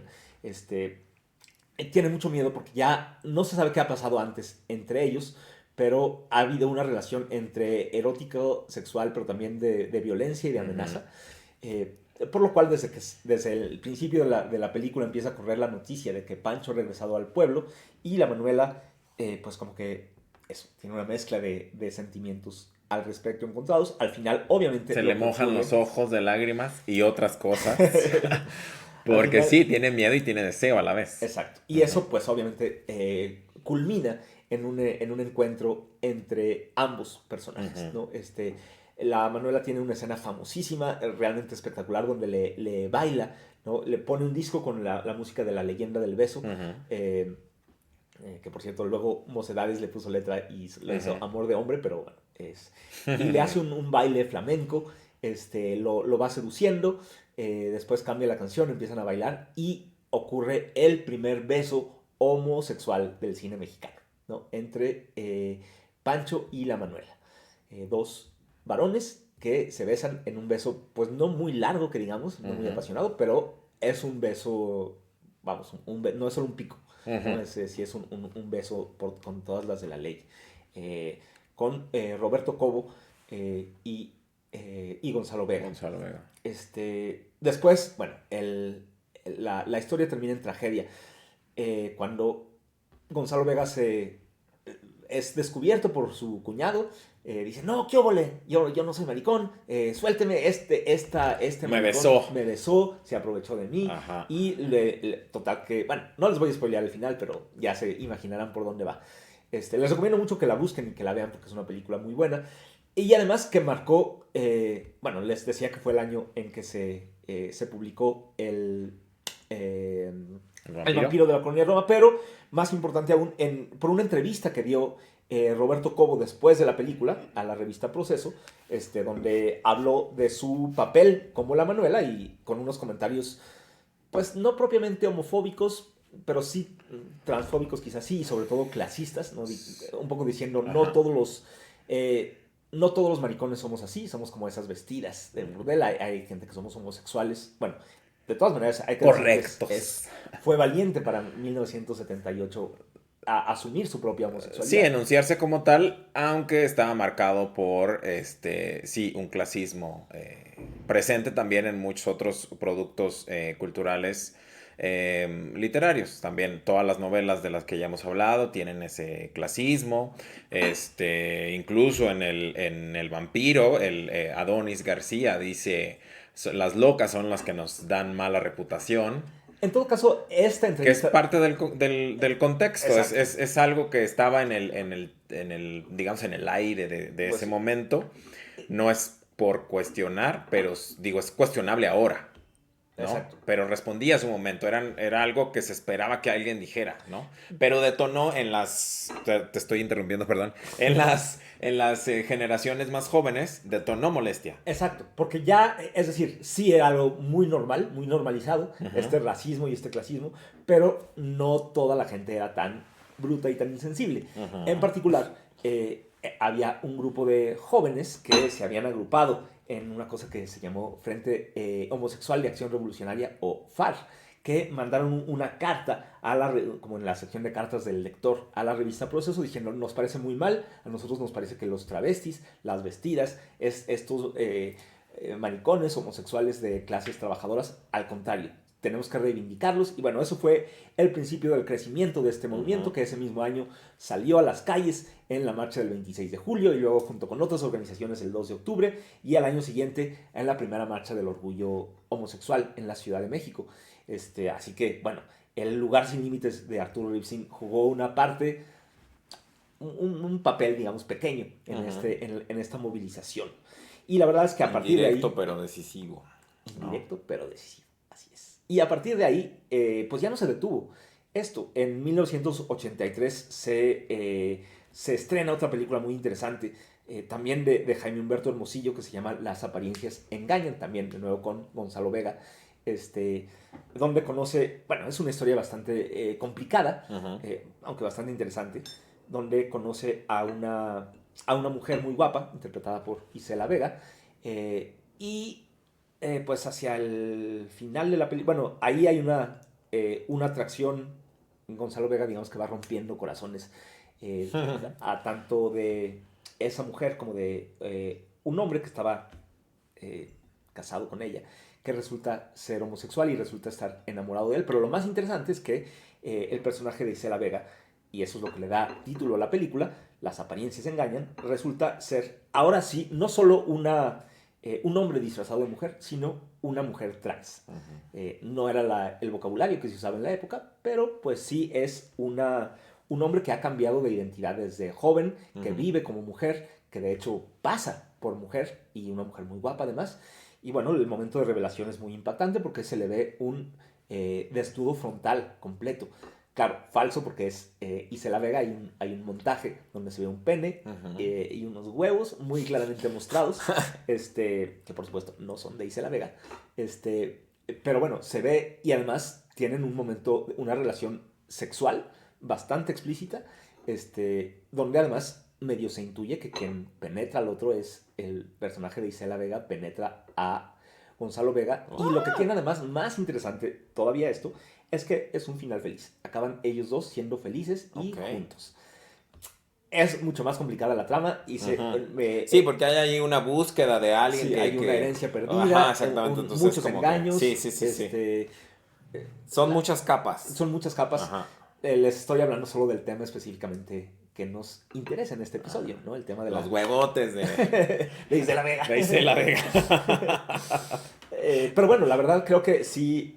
Tiene mucho miedo porque ya no se sabe qué ha pasado antes entre ellos, pero ha habido una relación entre erótico, sexual, pero también de violencia y de amenaza. Por lo cual, desde el principio de la película empieza a correr la noticia de que Pancho ha regresado al pueblo, y la Manuela, pues como que eso, tiene una mezcla de sentimientos al respecto encontrados. Al final, obviamente... Se le mojan los ojos de lágrimas y otras cosas. Al Porque final- sí, tiene miedo y tiene deseo a la vez. Exacto. Y eso, pues obviamente, culmina en un encuentro entre ambos personajes, ¿no? La Manuela tiene una escena famosísima, realmente espectacular, donde le baila, ¿no? Le pone un disco con la música de La Leyenda del Beso, que por cierto luego Mocedades le puso letra y le hizo Amor de Hombre, pero bueno, y le hace un baile flamenco, lo va seduciendo, después cambia la canción, empiezan a bailar y ocurre el primer beso homosexual del cine mexicano, ¿no? Entre Pancho y la Manuela. Dos varones que se besan en un beso, pues no muy largo, que digamos, no muy apasionado, pero es un beso, vamos, no es solo un pico, ¿no? Sí es un beso con todas las de la ley. Con Roberto Cobo y Gonzalo Vega. Gonzalo Vega. Después, bueno, la historia termina en tragedia. Cuando Gonzalo Vega es descubierto por su cuñado, dice, no, qué óvole, yo no soy maricón, suélteme, este Me maricón besó. me besó, se aprovechó de mí. Ajá. Y total que, bueno, no les voy a spoilear el final, pero ya se imaginarán por dónde va. Les recomiendo mucho que la busquen y que la vean porque es una película muy buena. Y además que marcó, bueno, les decía que fue el año en que se publicó el vampiro de la colonia de Roma, pero más importante aún, por una entrevista que dio Roberto Cobo después de la película a la revista Proceso, donde habló de su papel como la Manuela y con unos comentarios, pues no propiamente homofóbicos, pero sí transfóbicos quizás sí, y sobre todo clasistas, ¿no? Un poco diciendo, no todos los maricones somos así, somos como esas vestidas de burdel, hay gente que somos homosexuales, bueno, de todas maneras hay que Correctos. decir que fue valiente para 1978 a asumir su propia homosexualidad. Sí, enunciarse como tal, aunque estaba marcado por, sí, un clasismo presente también en muchos otros productos culturales literarios. También todas las novelas de las que ya hemos hablado tienen ese clasismo. Incluso en el vampiro, Adonis García dice, las locas son las que nos dan mala reputación. En todo caso, esta entrevista... Que es parte del contexto, es algo que estaba digamos, en el aire de pues, ese momento. No es por cuestionar, pero digo, es cuestionable ahora, ¿no? Exacto. Pero respondía a su momento, era algo que se esperaba que alguien dijera, ¿no? Pero detonó te estoy interrumpiendo, perdón, en las generaciones más jóvenes, detonó molestia. Exacto, porque ya, es decir, sí era algo muy normal, muy normalizado, Uh-huh. racismo y clasismo, pero no toda la gente era tan bruta y tan insensible. Uh-huh. En particular, había un grupo de jóvenes que se habían agrupado en una cosa que se llamó Frente Homosexual de Acción Revolucionaria, o FAR, que mandaron una carta como en la sección de cartas del lector a la revista Proceso diciendo, nos parece muy mal, a nosotros nos parece que los travestis, las vestidas, estos maricones homosexuales de clases trabajadoras, al contrario, tenemos que reivindicarlos. Y bueno, eso fue el principio del crecimiento de este movimiento, que ese mismo año salió a las calles en la marcha del 26 de julio y luego junto con otras organizaciones el 2 de octubre y al año siguiente en la primera marcha del orgullo homosexual en la Ciudad de México. Así que, bueno, El lugar sin límites de Arturo Ripstein jugó una parte, un papel, digamos, pequeño en esta movilización. Y la verdad es que a partir de ahí... Indirecto, pero decisivo. Indirecto, pero decisivo. Así es. Y a partir de ahí, pues ya no se detuvo esto. En 1983 se estrena otra película muy interesante, también de Jaime Humberto Hermosillo, que se llama Las apariencias engañan, también de nuevo con Gonzalo Vega, donde conoce, bueno, es una historia bastante complicada, aunque bastante interesante, donde conoce a una mujer muy guapa, interpretada por Isela Vega, y pues hacia el final de la película, bueno, ahí hay una atracción, Gonzalo Vega, digamos que va rompiendo corazones, a tanto de esa mujer como de un hombre que estaba casado con ella, que resulta ser homosexual y resulta estar enamorado de él. Pero lo más interesante es que el personaje de Isela Vega, y eso es lo que le da título a la película, Las apariencias engañan, resulta ser ahora sí no solo un hombre disfrazado de mujer, sino una mujer trans. No era el vocabulario que se usaba en la época, pero pues sí es un hombre que ha cambiado de identidad desde joven, que vive como mujer, que de hecho pasa por mujer, y una mujer muy guapa además. Y bueno, el momento de revelación es muy impactante porque se le ve un desnudo frontal completo. Claro, falso porque es Isela Vega, hay un montaje donde se ve un pene y unos huevos muy claramente mostrados, que por supuesto no son de Isela Vega, pero bueno, se ve y además tienen un momento, una relación sexual bastante explícita, donde además medio se intuye que quien penetra al otro es el personaje de Isela Vega, penetra a Gonzalo Vega, y lo que tiene además más interesante todavía esto, es que es un final feliz. Acaban ellos dos siendo felices y juntos. Es mucho más complicada la trama y sí, porque hay ahí una búsqueda de alguien. Sí, hay una herencia perdida, exactamente. Entonces, muchos engaños. Sí. Son muchas capas. Son muchas capas. Les estoy hablando solo del tema específicamente que nos interesa en este episodio, ¿no? El tema de los huevotes de Isela Vega. De Isela Vega. Pero bueno, la verdad creo que sí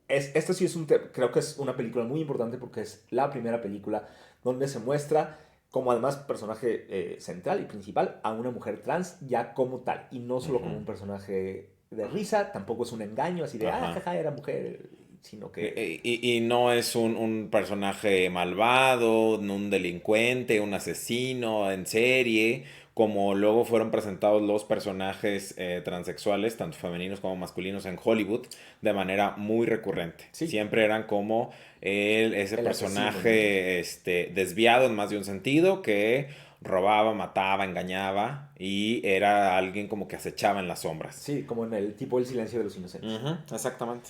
Esto sí es creo que es una película muy importante porque es la primera película donde se muestra como además personaje central y principal a una mujer trans ya como tal y no solo como un Ujú. personaje de risa, tampoco es un engaño así de, Ajá. jaja, era mujer, sino que Y no es un personaje malvado, no un delincuente, un asesino en serie, como luego fueron presentados los personajes transexuales, tanto femeninos como masculinos en Hollywood, de manera muy recurrente. sí, Siempre eran como ese el asesino, ¿no? personaje desviado en más de un sentido, que robaba, mataba, engañaba y era alguien como que acechaba en las sombras. Sí, como en el tipo El silencio de los inocentes. Ujú, exactamente.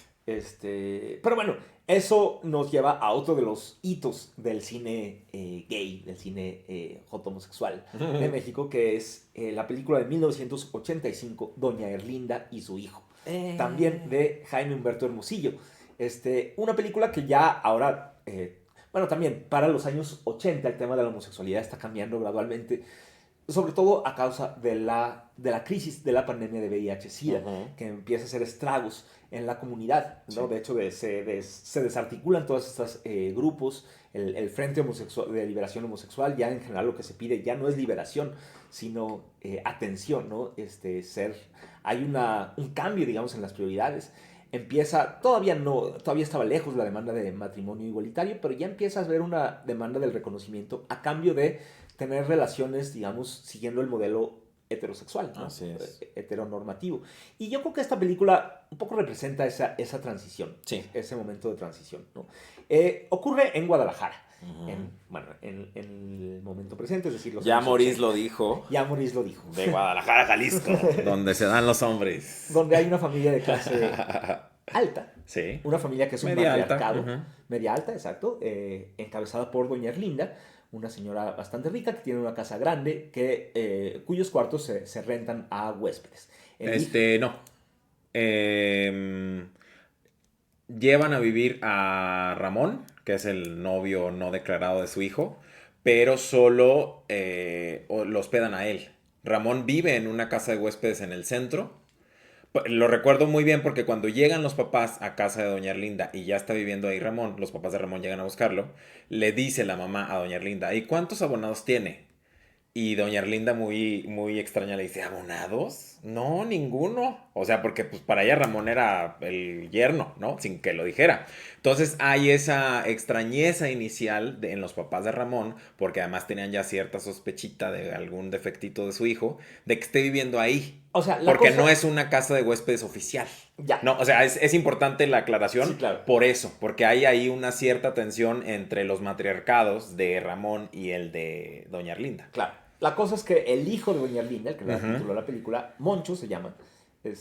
Pero bueno, eso nos lleva a otro de los hitos del cine gay, del cine homosexual de México, que es la película de 1985, Doña Erlinda y su hijo, también de Jaime Humberto Hermosillo. Una película que ya ahora, bueno, también para los años 80 el tema de la homosexualidad está cambiando gradualmente, sobre todo a causa de la crisis de la pandemia de VIH-Sida, Ujú. que empieza a hacer estragos en la comunidad, ¿no? Sí. De hecho, se desarticulan todos estos grupos, el Frente Homosexual, de Liberación Homosexual, ya en general lo que se pide ya no es liberación, sino atención, ¿no? Hay un cambio, digamos, en las prioridades. Empieza, todavía estaba lejos la demanda de matrimonio igualitario, pero ya empiezas a ver una demanda del reconocimiento a cambio de tener relaciones, digamos, siguiendo el modelo heterosexual, ¿no? Así es. Heteronormativo. Y yo creo que esta película un poco representa esa transición, Sí. ese momento de transición, ¿no? Ocurre en Guadalajara, Ujú. bueno, en el momento presente, es decir, los Ya años Morís 80. lo dijo, Ya Maurice lo dijo. de Guadalajara, Jalisco, donde se dan los hombres. Donde hay una familia de clase alta, Sí, una familia que es un media alta. matriarcado, Ujú. media alta, exacto, encabezada por Doña Erlinda, una señora bastante rica que tiene una casa grande, cuyos cuartos se rentan a huéspedes. El hijo, No. Em, Llevan a vivir a Ramón, que es el novio no declarado de su hijo, pero solo lo hospedan a él. Ramón vive en una casa de huéspedes en el centro. Lo recuerdo muy bien porque cuando llegan los papás a casa de Doña Erlinda y ya está viviendo ahí Ramón, los papás de Ramón llegan a buscarlo, le dice la mamá a Doña Erlinda, ¿y cuántos abonados tiene? Y doña Erlinda muy, muy extraña le dice, ¿abonados? No, ninguno. O sea, porque pues para ella Ramón era el yerno, ¿no? Sin que lo dijera. Entonces hay esa extrañeza inicial en los papás de Ramón, porque además tenían ya cierta sospechita de algún defectito de su hijo, de que esté viviendo ahí. o sea, la Porque no cosa, es una casa de huéspedes oficial. ya, No, o sea, es importante la sí, aclaración claro, por eso, porque hay ahí una cierta tensión entre los matriarcados de Ramón y el de Doña Erlinda. claro. La cosa es que el hijo de Doña Erlinda, el que le da Ujú. título a la película, Moncho se llama, no,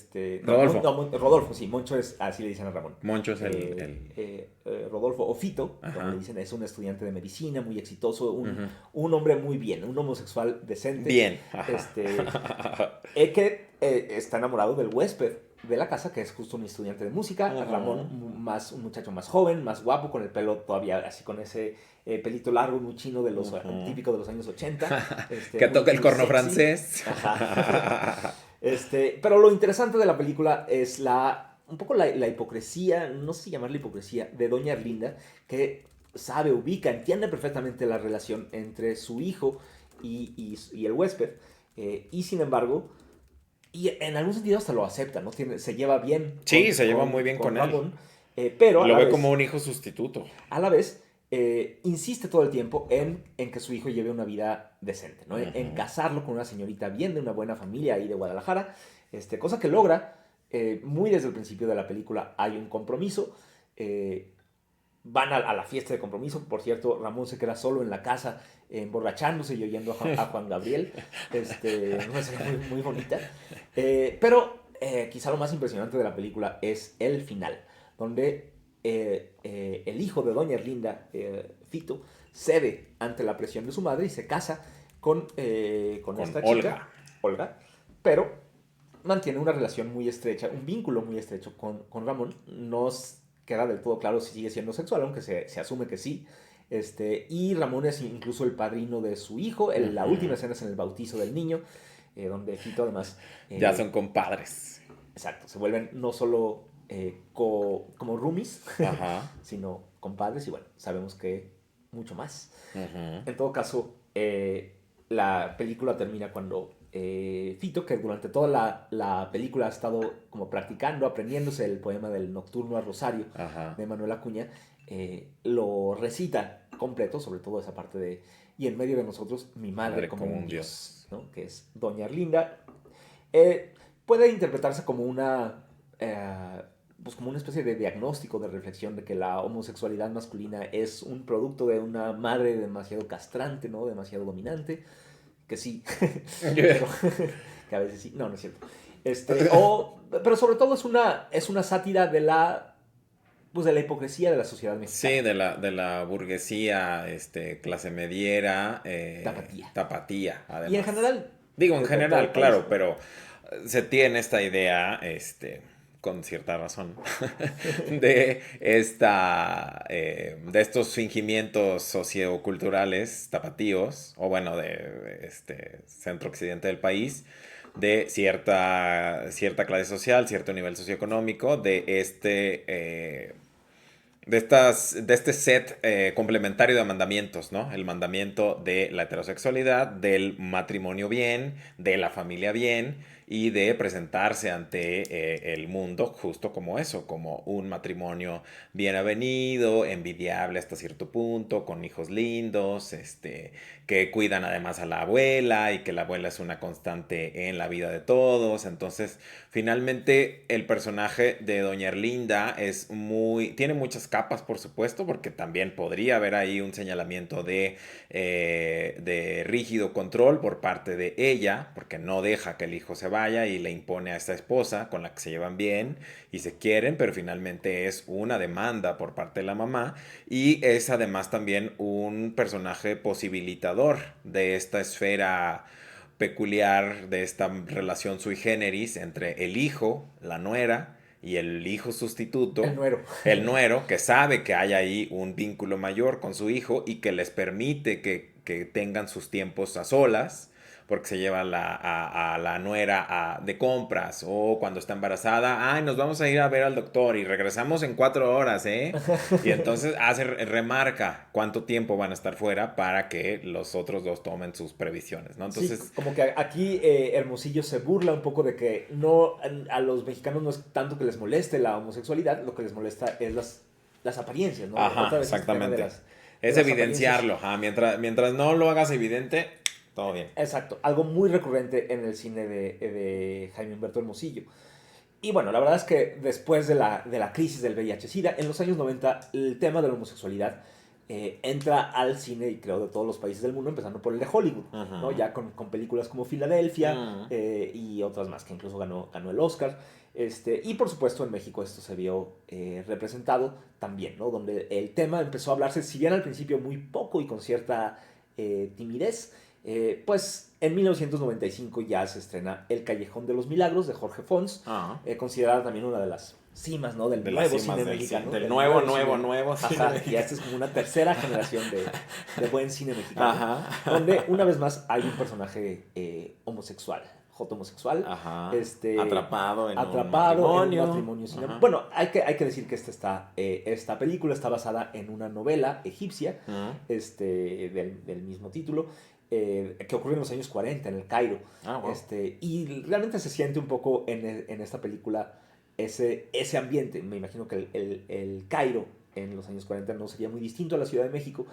Rodolfo. Rodolfo, sí, Moncho es, así le dicen a Ramón. Moncho es el... Rodolfo, o Fito, como le Ajá. dicen, es un estudiante de medicina muy exitoso, Ujú. un hombre muy bien, un homosexual decente, Bien. Ajá. este, que está enamorado del huésped de la casa, que es justo un estudiante de música, Ujú. Ramón, un muchacho más joven, más guapo, con el pelo todavía así, con ese pelito largo, muy chino, Ujú. típico de los años 80, Que muy, toca el muy corno sexy. francés. Ajá. Pero lo interesante de la película es un poco la hipocresía, no sé si llamarla hipocresía, de Doña Erlinda, que sabe, ubica, entiende perfectamente la relación entre su hijo y el huésped, y sin embargo, y en algún sentido hasta lo acepta, ¿no? Se lleva bien Sí, se lleva muy bien con con él. Ramón, pero Lo ve como un hijo sustituto. a la vez insiste todo el tiempo en que su hijo lleve una vida decente, ¿no? En Ujú. casarlo con una señorita bien de una buena familia ahí de Guadalajara, cosa que logra muy desde el principio de la película. Hay un compromiso, eh, van a la fiesta de compromiso. Por cierto, Ramón se queda solo en la casa, emborrachándose y oyendo a Juan Gabriel, una escena muy, muy bonita. Pero quizá lo más impresionante de la película es el final, donde el hijo de Doña Erlinda, Fito, cede ante la presión de su madre y se casa con Con esta chica, Olga. Olga, pero mantiene una relación muy estrecha, un vínculo muy estrecho con Ramón. No queda del todo claro si sigue siendo sexual, aunque se asume que sí. Y Ramón es incluso el padrino de su hijo. La última Ujú. escena es en el bautizo del niño, donde Fito además, Ya son compadres. exacto, se vuelven no solo como roomies, Ajá. sino compadres y bueno, sabemos que mucho más. Ujú. En todo caso, la película termina cuando Fito, que durante toda la película ha estado como practicando, aprendiéndose el poema del Nocturno a Rosario Ajá. de Manuel Acuña, lo recita completo, sobre todo esa parte de y en medio de nosotros mi madre Madre como como un un dios, dios. ¿no? Que es Doña Arlinda. Puede interpretarse como una pues como una especie de diagnóstico, de reflexión de que la homosexualidad masculina es un producto de una madre demasiado castrante, ¿no? Demasiado dominante, que sí, pero que a veces sí, no, no es cierto. Pero sobre todo es una sátira pues de la hipocresía de la sociedad Sí, mexicana. de la burguesía, clase mediera, Tapatía. tapatía, Y en además. general, Digo, en de todo el general, país, claro, ¿no? pero se tiene esta idea, con cierta razón, de estos fingimientos socioculturales tapatíos, o bueno, de este centro occidente del país, de cierta clase social, cierto nivel socioeconómico, de este set complementario de mandamientos, ¿no? El mandamiento de la heterosexualidad, del matrimonio bien, de la familia bien y de presentarse ante el mundo justo como eso, como un matrimonio bien avenido, envidiable hasta cierto punto, con hijos lindos, que cuidan además a la abuela y que la abuela es una constante en la vida de todos. Entonces, finalmente, el personaje de Doña Erlinda tiene muchas capas, por supuesto, porque también podría haber ahí un señalamiento de rígido control por parte de ella, porque no deja que el hijo se vaya y le impone a esta esposa con la que se llevan bien y se quieren, pero finalmente es una demanda por parte de la mamá y es además también un personaje posibilitador de esta esfera peculiar, de esta relación sui generis entre el hijo, la nuera y el hijo El sustituto, nuero. el nuero, que sabe que hay ahí un vínculo mayor con su hijo y que les permite que tengan sus tiempos a solas, porque se lleva a la nuera de compras o cuando está embarazada, ay, nos vamos a ir a ver al doctor y regresamos en 4 horas, ¿eh? Y entonces remarca cuánto tiempo van a estar fuera para que los otros dos tomen sus previsiones, ¿no? Sí, Entonces, como que aquí Hermosillo se burla un poco de que no a los mexicanos no es tanto que les moleste la homosexualidad, lo que les molesta es las apariencias, ¿no? ajá, Otra vez este tema exactamente. de Es las apariencias. evidenciarlo, mientras no lo hagas evidente, todo bien. Exacto, algo muy recurrente en el cine de Jaime Humberto Hermosillo. Y bueno, la verdad es que después de la crisis del VIH-Sida, en los años 90 el tema de la homosexualidad entra al cine, y creo de todos los países del mundo, empezando por el de Hollywood, ¿no? Ujú. Ya con películas como Filadelfia Mm. y otras más, que incluso ganó el Oscar. Y por supuesto en México esto se vio representado también, ¿no? Donde el tema empezó a hablarse, si bien al principio muy poco y con cierta timidez, pues en 1995 ya se estrena El Callejón de los Milagros de Jorge Fons, Ah, considerada también una de las cimas, ¿no? Del de las nuevo cimas cine mexicano, del del nuevo cine. nuevo cine Ajá, ya mexicano. esta es como una tercera generación de buen cine mexicano, Ajá. donde una vez más hay un personaje homosexual, joto homosexual, Ajá. este, Atrapado en un atrapado en un matrimonio. matrimonio sin... Ajá. Bueno, hay que decir que esta película está basada en una novela egipcia Mm. del mismo título, que ocurre en los años 40 en el Cairo. Ah, wow. Y realmente se siente un poco en esta película ese ambiente. Me imagino que el Cairo en los años 40 no sería muy distinto a la Ciudad de México.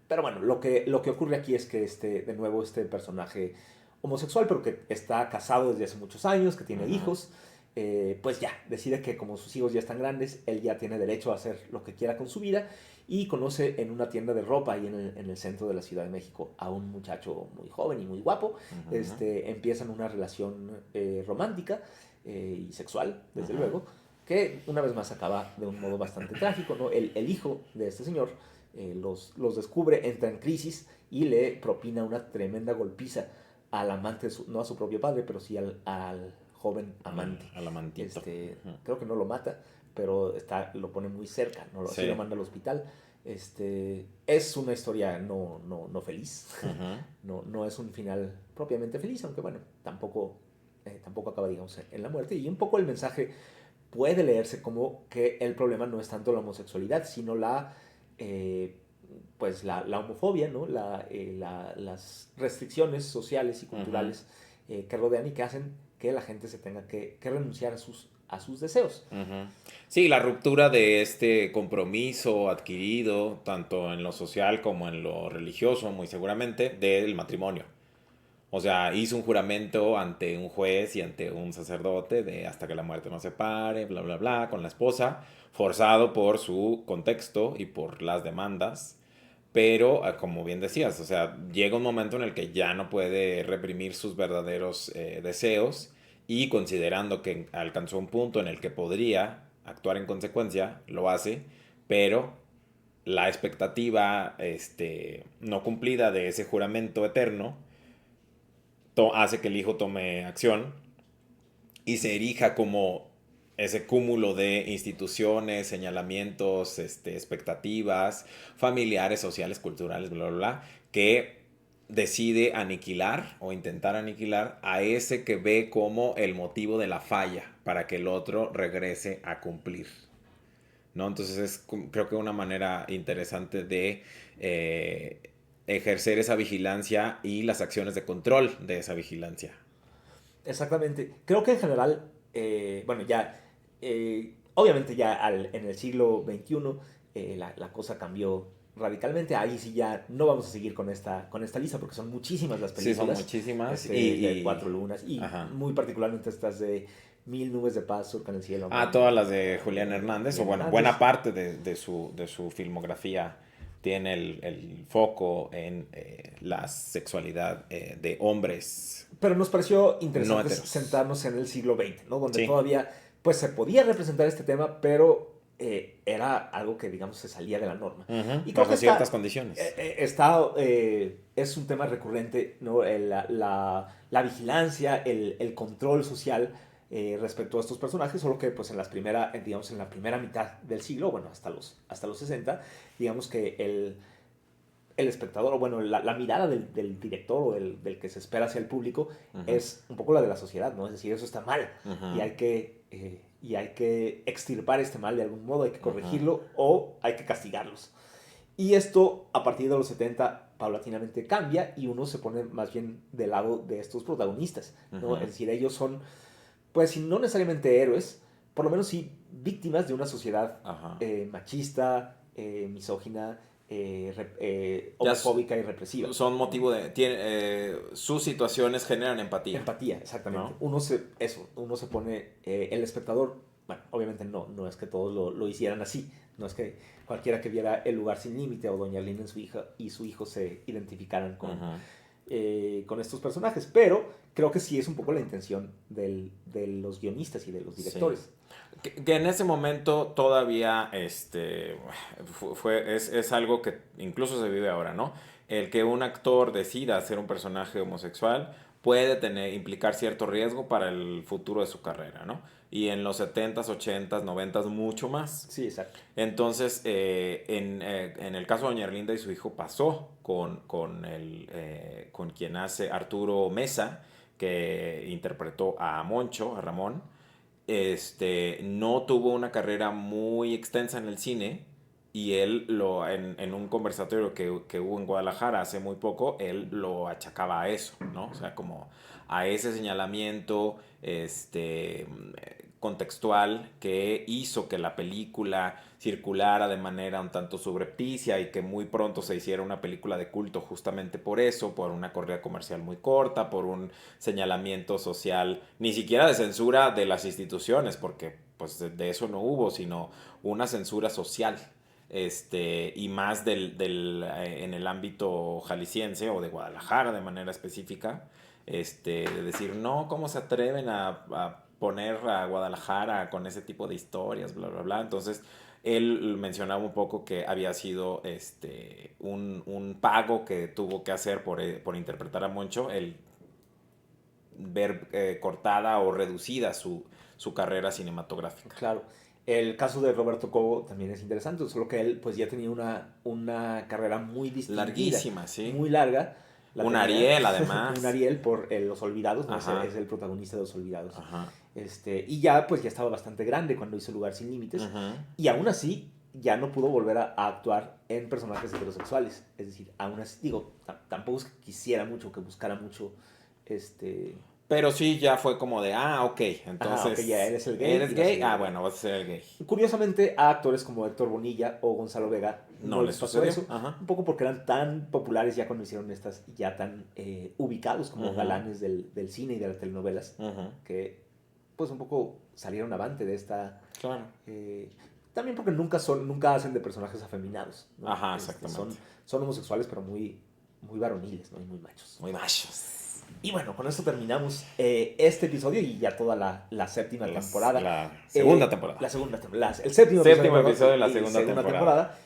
Pero bueno, lo que ocurre aquí es que de nuevo este personaje homosexual, pero que está casado desde hace muchos años, que tiene Ujú. hijos, pues ya, decide que como sus hijos ya están grandes, él ya tiene derecho a hacer lo que quiera con su vida y conoce en una tienda de ropa ahí en el centro de la Ciudad de México a un muchacho muy joven y muy guapo. Ujú. Empiezan una relación romántica y sexual, desde Ujú. luego, que una vez más acaba de un modo bastante trágico, ¿no? El hijo de este señor los descubre, entra en crisis y le propina una tremenda golpiza al amante, no a su propio padre, pero sí al joven amante. Al amantito. Ujú. Creo que no lo mata, pero lo pone muy cerca, ¿no? Así lo Sí. manda al hospital. Es una historia no feliz, Ujú. no es un final propiamente feliz, aunque bueno, tampoco acaba, digamos, en la muerte. Y un poco el mensaje puede leerse como que el problema no es tanto la homosexualidad, sino pues la homofobia, ¿no? Las restricciones sociales y culturales que rodean y que hacen que la gente se tenga que renunciar a sus deseos. Ujú. Sí, la ruptura de este compromiso adquirido, tanto en lo social como en lo religioso, muy seguramente, del matrimonio. O sea, hizo un juramento ante un juez y ante un sacerdote de hasta que la muerte nos separe, bla, bla, bla, con la esposa, forzado por su contexto y por las demandas. Pero, como bien decías, o sea, llega un momento en el que ya no puede reprimir sus verdaderos deseos y considerando que alcanzó un punto en el que podría actuar en consecuencia, lo hace, pero la expectativa no cumplida de ese juramento eterno hace que el hijo tome acción y se erija como ese cúmulo de instituciones, señalamientos, expectativas familiares, sociales, culturales, bla, bla, bla, que decide aniquilar o intentar aniquilar a ese que ve como el motivo de la falla para que el otro regrese a cumplir. ¿No? Entonces creo que una manera interesante de ejercer esa vigilancia y las acciones de control de esa vigilancia. Exactamente. Creo que en general, bueno, ya, obviamente ya en el siglo XXI la cosa cambió radicalmente. Ahí sí ya no vamos a seguir con esta lista porque son muchísimas las Sí, son películas muchísimas. de Cuatro Lunas y Ajá. muy particularmente estas de Mil Nubes de Paz surcan el cielo. Todas las de Julián Hernández, o Julián bueno, Hernández. buena parte de su filmografía tiene el foco en la sexualidad de hombres Pero nos pareció no interesante heteros. sentarnos en el siglo XX, ¿no? Donde Sí, todavía pues se podía representar este tema, pero era algo que, digamos, se salía de la norma. ujú, Y creo que bajo ciertas condiciones. es un tema recurrente, ¿no? La vigilancia, el control social respecto a estos personajes, solo que pues digamos, en la primera mitad del siglo, bueno, hasta los 60, digamos que el espectador, o bueno, la mirada del director o del que se espera hacia el público Ujú, es un poco la de la sociedad, ¿no? Es decir, eso está mal ujú, y hay que extirpar este mal de algún modo, hay que ujú, corregirlo o hay que castigarlos. Y esto, a partir de los 70 paulatinamente cambia y uno se pone más bien del lado de estos protagonistas, ¿no? Es ujú. decir, ellos son, pues, si no necesariamente héroes, por lo menos sí víctimas de una sociedad Ajá. machista, misógina, Ya homofóbica y represiva. son motivo de... sus situaciones generan empatía, Empatía, exactamente. ¿no? Uno se pone, el espectador, bueno, obviamente no es que todos lo hicieran así, no es que cualquiera que viera El lugar sin límite o Doña Linda su hija y su hijo se identificaran Ujú. con estos personajes, pero creo que sí es un poco la intención de los guionistas y de los Sí. directores. Que en ese momento todavía es algo que incluso se vive ahora, ¿no? El que un actor decida hacer un personaje homosexual puede implicar cierto riesgo para el futuro de su carrera, ¿no? Y en los 70s, 80s, 90s mucho más. Sí, exacto. Entonces, en el caso de Doña Erlinda y su hijo pasó con quien hace Arturo Mesa, que interpretó a Moncho, a Ramón. No tuvo una carrera muy extensa en el cine y él en un conversatorio que hubo en Guadalajara hace muy poco, él lo achacaba a eso, ¿no? O sea, como a ese señalamiento contextual que hizo que la película circulara de manera un tanto subrepticia y que muy pronto se hiciera una película de culto justamente por eso, por una corrida comercial muy corta, por un señalamiento social, ni siquiera de censura de las instituciones, porque pues de eso no hubo, sino una censura social. Y más en el ámbito jalisciense o de Guadalajara de manera específica, de decir, no, ¿cómo se atreven a poner a Guadalajara con ese tipo de historias, bla, bla, bla? Entonces, él mencionaba un poco que había sido un pago que tuvo que hacer por interpretar a Moncho, el ver cortada o reducida su carrera cinematográfica. Claro. El caso de Roberto Cobo también es interesante, solo que él pues ya tenía una carrera muy distinguida, Larguísima, sí. muy larga, la Un tenía. Ariel, además. Un Ariel por Los Olvidados, ¿no? Ajá. Es el protagonista de Los Olvidados. Ajá. Y ya, pues ya estaba bastante grande cuando hizo Lugar Sin Límites. Ujú. Y aún así, ya no pudo volver a actuar en personajes heterosexuales. Es decir, aún así, digo, tampoco es que quisiera mucho, que buscara mucho, Pero sí, ya fue como de, ok, entonces... ok, ya eres el gay. ¿Eres y vas a gay? seguir. Bueno, vas a ser el gay. Curiosamente, a actores como Héctor Bonilla o Gonzalo Vega no les pasó sucedió. eso. Ajá. Un poco porque eran tan populares ya cuando hicieron estas, ya tan ubicados como Ujú. galanes del cine y de las telenovelas, Ujú. que pues un poco salieron avante de esta... Claro. También porque nunca hacen de personajes afeminados, ¿no? Ajá, exactamente. Son homosexuales, pero muy, muy varoniles, ¿no? Y muy machos. Muy machos. Y bueno, con esto terminamos este episodio y ya toda la séptima temporada. La segunda temporada. La segunda temporada. El séptimo episodio de la y segunda temporada.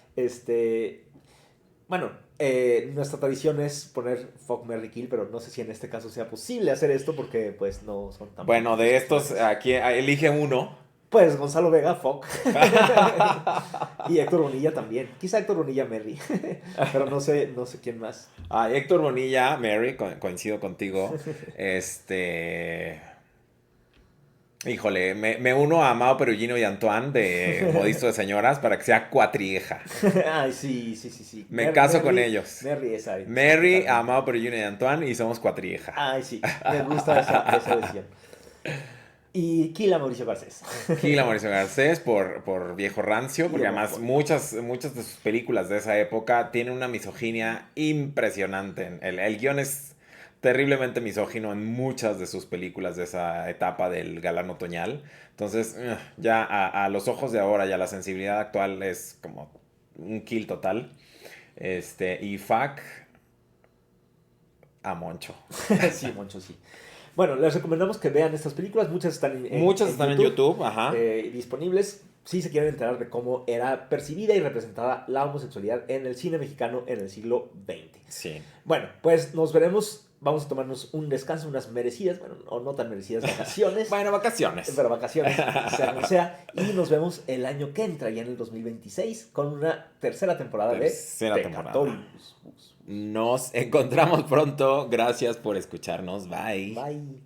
Bueno, nuestra tradición es poner Fuck, Marry, Kill, pero no sé si en este caso sea posible hacer esto porque pues no son tan... Bueno, de estos, aquí elige uno. Pues Gonzalo Vega, Fuck. Y Héctor Bonilla también. Quizá Héctor Bonilla, Merry. Pero no sé quién más. Héctor Bonilla, Mary, coincido contigo. Híjole, me uno a Mao Perugino y Antoine de Modisto de Señoras para que sea cuatrieja. Ay, sí. Me caso con ellos. Merry es ahí. Mary, a Mao Perugino y Antoine y somos cuatrieja. Ay, sí. Me gusta esa decisión. Y Kill a Mauricio Garcés. Kill a Mauricio Garcés por viejo rancio, porque además homofóbico. muchas de sus películas de esa época tienen una misoginia impresionante. El guión es terriblemente misógino en muchas de sus películas de esa etapa del galán otoñal. Entonces, ya a los ojos de ahora y a la sensibilidad actual es como un kill total. Y fuck a Moncho. Sí, Moncho, sí. Bueno, les recomendamos que vean estas películas. Muchas están en YouTube, ajá. Disponibles. Si se quieren enterar de cómo era percibida y representada la homosexualidad en el cine mexicano en el siglo XX. Sí. Bueno, pues nos veremos. Vamos a tomarnos un descanso, unas merecidas, bueno, o no tan merecidas vacaciones. Bueno, vacaciones. Pero vacaciones, sea como sea. Y nos vemos el año que entra, ya en el 2026, con una tercera temporada de Pecatorius. Nos encontramos pronto. Gracias por escucharnos. Bye. Bye.